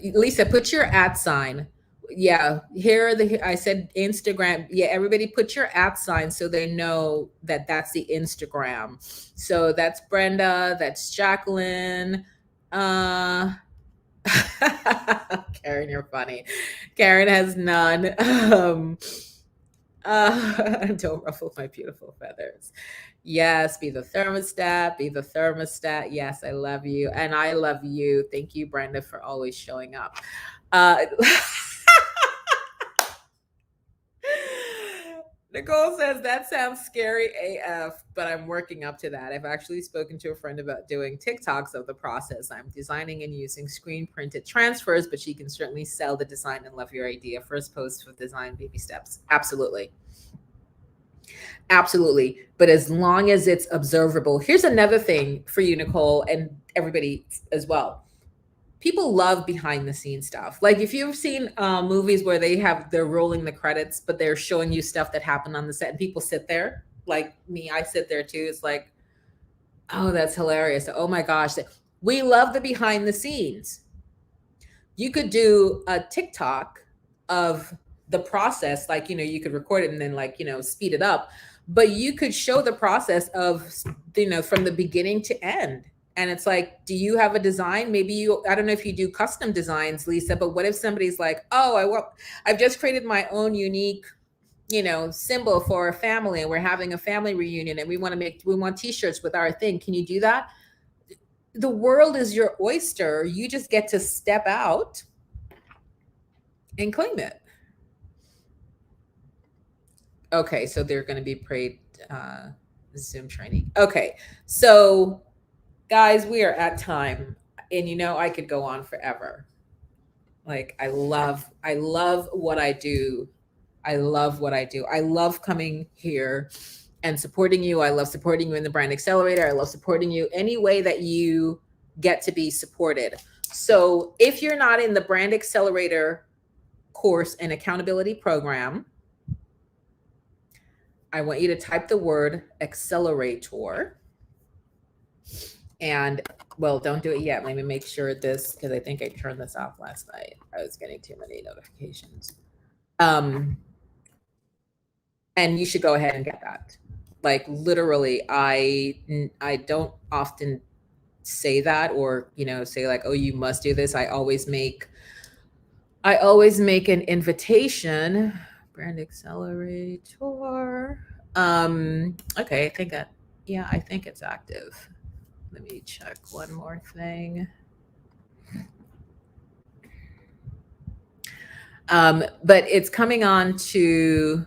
Lisa, put your @ sign. Yeah, here are I said Instagram. Yeah, everybody put your @ sign so they know that that's the Instagram. So that's Brenda, that's Jacqueline. Karen, you're funny. Karen has none. Don't ruffle my beautiful feathers. Yes, be the thermostat, be the thermostat. Yes, I love you. And I love you. Thank you, Brenda, for always showing up. Nicole says, that sounds scary AF, but I'm working up to that. I've actually spoken to a friend about doing TikToks of the process. I'm designing and using screen printed transfers, but she can certainly sell the design and love your idea. First post for design baby steps. Absolutely. Absolutely. But as long as it's observable, here's another thing for you, Nicole, and everybody as well. People love behind the scenes stuff. Like, if you've seen movies where they're rolling the credits, but they're showing you stuff that happened on the set, and people sit there, like me, I sit there too. It's like, oh, that's hilarious. Oh my gosh. We love the behind the scenes. You could do a TikTok of the process, like, you could record it and then speed it up, but you could show the process of, from the beginning to end. And it's like, do you have a design? Maybe I don't know if you do custom designs, Lisa, but what if somebody's like, oh, I've just created my own unique, symbol for a family, and we're having a family reunion and we want t-shirts with our thing. Can you do that? The world is your oyster. You just get to step out and claim it. Okay, so they're going to be paid Zoom training. Okay, so guys, we are at time, and I could go on forever. Like, I love what I do. I love what I do. I love coming here and supporting you. I love supporting you in the Brand Accelerator. I love supporting you any way that you get to be supported. So if you're not in the Brand Accelerator course and accountability program, I want you to type the word accelerator. And, well, don't do it yet. Let me make sure this, because I think I turned this off last night. I was getting too many notifications. And you should go ahead and get that. Like, literally, I don't often say that, or say like, oh, you must do this. I always make an invitation. Brand Accelerator. Okay, I think it's active. Let me check one more thing. But it's coming on to,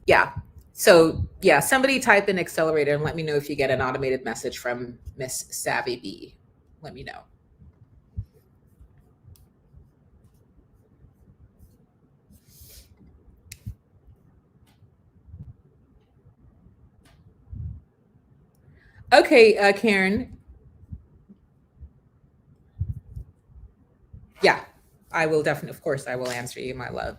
yeah. So yeah, somebody type in accelerator and let me know if you get an automated message from Miss Savvy B. Let me know. Okay, Karen. Yeah, I will definitely, of course, I will answer you, my love.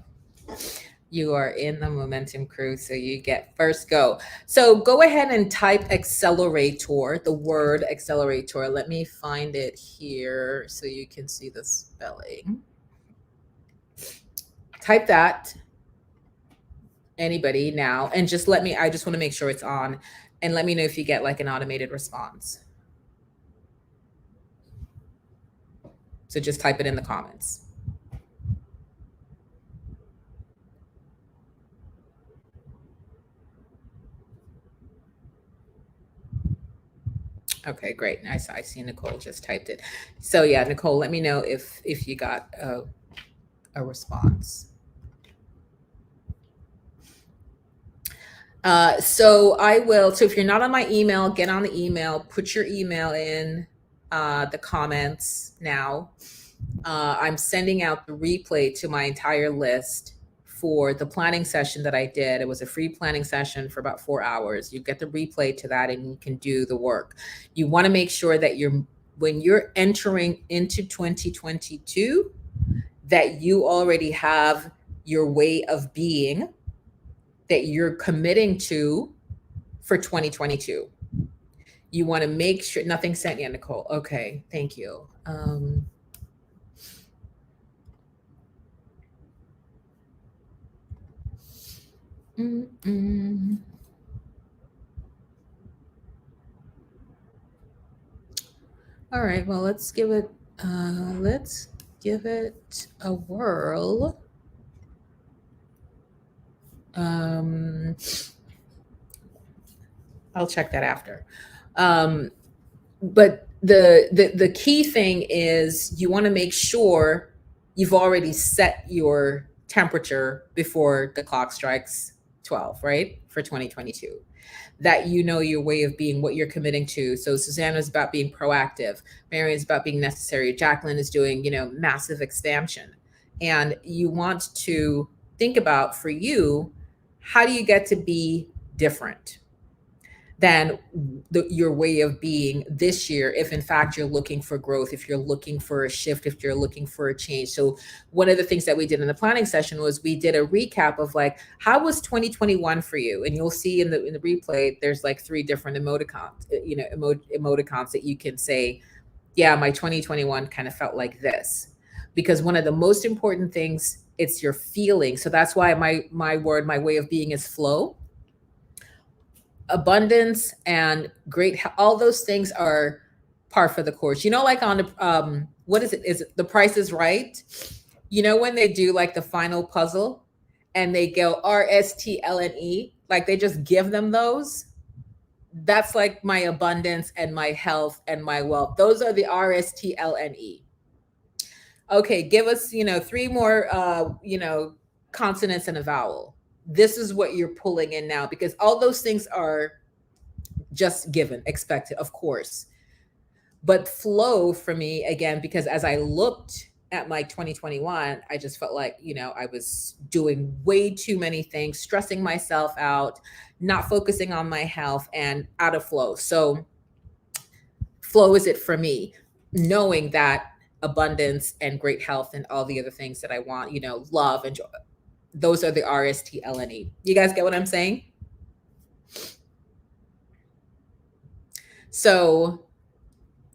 You are in the momentum crew, so you get first go. So go ahead and type accelerator, the word accelerator. Let me find it here so you can see the spelling. Type that, anybody now, and just let me, I just want to make sure it's on, and let me know if you get like an automated response. So just type it in the comments. Okay, great. Nice. I see Nicole just typed it. So yeah, Nicole, let me know if you got a response. So I will. So if you're not on my email, get on the email. Put your email in the comments now. I'm sending out the replay to my entire list for the planning session that I did. It was a free planning session for about 4 hours. You get the replay to that and you can do the work. You want to make sure that when you're entering into 2022, that you already have your way of being that you're committing to for 2022. You want to make sure nothing sent yet, Nicole. Okay, thank you. All right, well, let's give it a whirl. I'll check that after. But the key thing is you want to make sure you've already set your temperature before the clock strikes 12, right? For 2022. That you know your way of being, what you're committing to. So Susanna's about being proactive. Marion's about being necessary. Jacqueline is doing, massive expansion. And you want to think about, for you, how do you get to be different than your way of being this year, if in fact you're looking for growth, if you're looking for a shift, if you're looking for a change. So one of the things that we did in the planning session was we did a recap of like, how was 2021 for you? And you'll see in the replay, there's like 3 different emoticons, emoticons that you can say, yeah, my 2021 kind of felt like this. Because one of the most important things, it's your feeling. So that's why my way of being is flow. Abundance and great, all those things are par for the course. Like on the what is it The Price is Right? When they do like the final puzzle and they go RSTLNE, like they just give them those. That's like my abundance and my health and my wealth. Those are the RSTLNE. Okay, give us 3 more consonants and a vowel. This is what you're pulling in now, because all those things are just given, expected, of course. But flow for me, again, because as I looked at my 2021, I just felt like, I was doing way too many things, stressing myself out, not focusing on my health, and out of flow. So flow is it for me, knowing that abundance and great health and all the other things that I want, love and joy, those are the RSTLNE. You guys get what I'm saying? So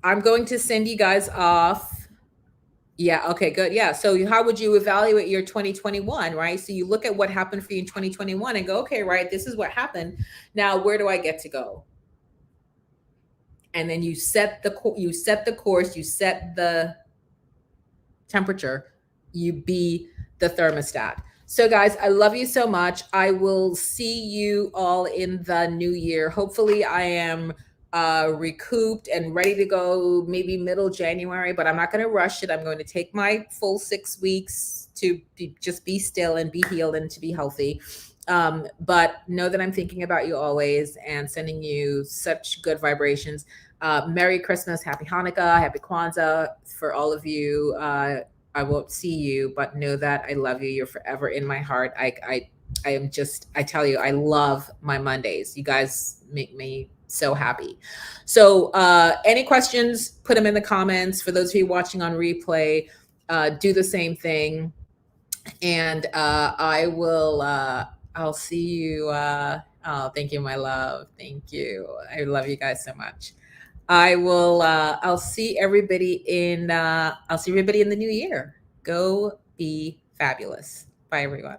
I'm going to send you guys off. Yeah. Okay, good. Yeah. So how would you evaluate your 2021, right? So you look at what happened for you in 2021 and go, okay, right, this is what happened. Now, where do I get to go? And then you set the course, you set the temperature, you be the thermostat. So guys, I love you so much. I will see you all in the new year. Hopefully I am recouped and ready to go maybe middle January, but I'm not going to rush it. I'm going to take my full 6 weeks to just be still and be healed and to be healthy. But know that I'm thinking about you always and sending you such good vibrations. Merry Christmas, Happy Hanukkah, Happy Kwanzaa for all of you. I won't see you, but know that I love you. You're forever in my heart. I am just, I tell you, I love my Mondays. You guys make me so happy. So, any questions, put them in the comments. For those of you watching on replay, do the same thing. And I'll see you. Oh, thank you, my love. Thank you. I love you guys so much. I'll see everybody I'll see everybody in the new year. Go be fabulous. Bye, everyone.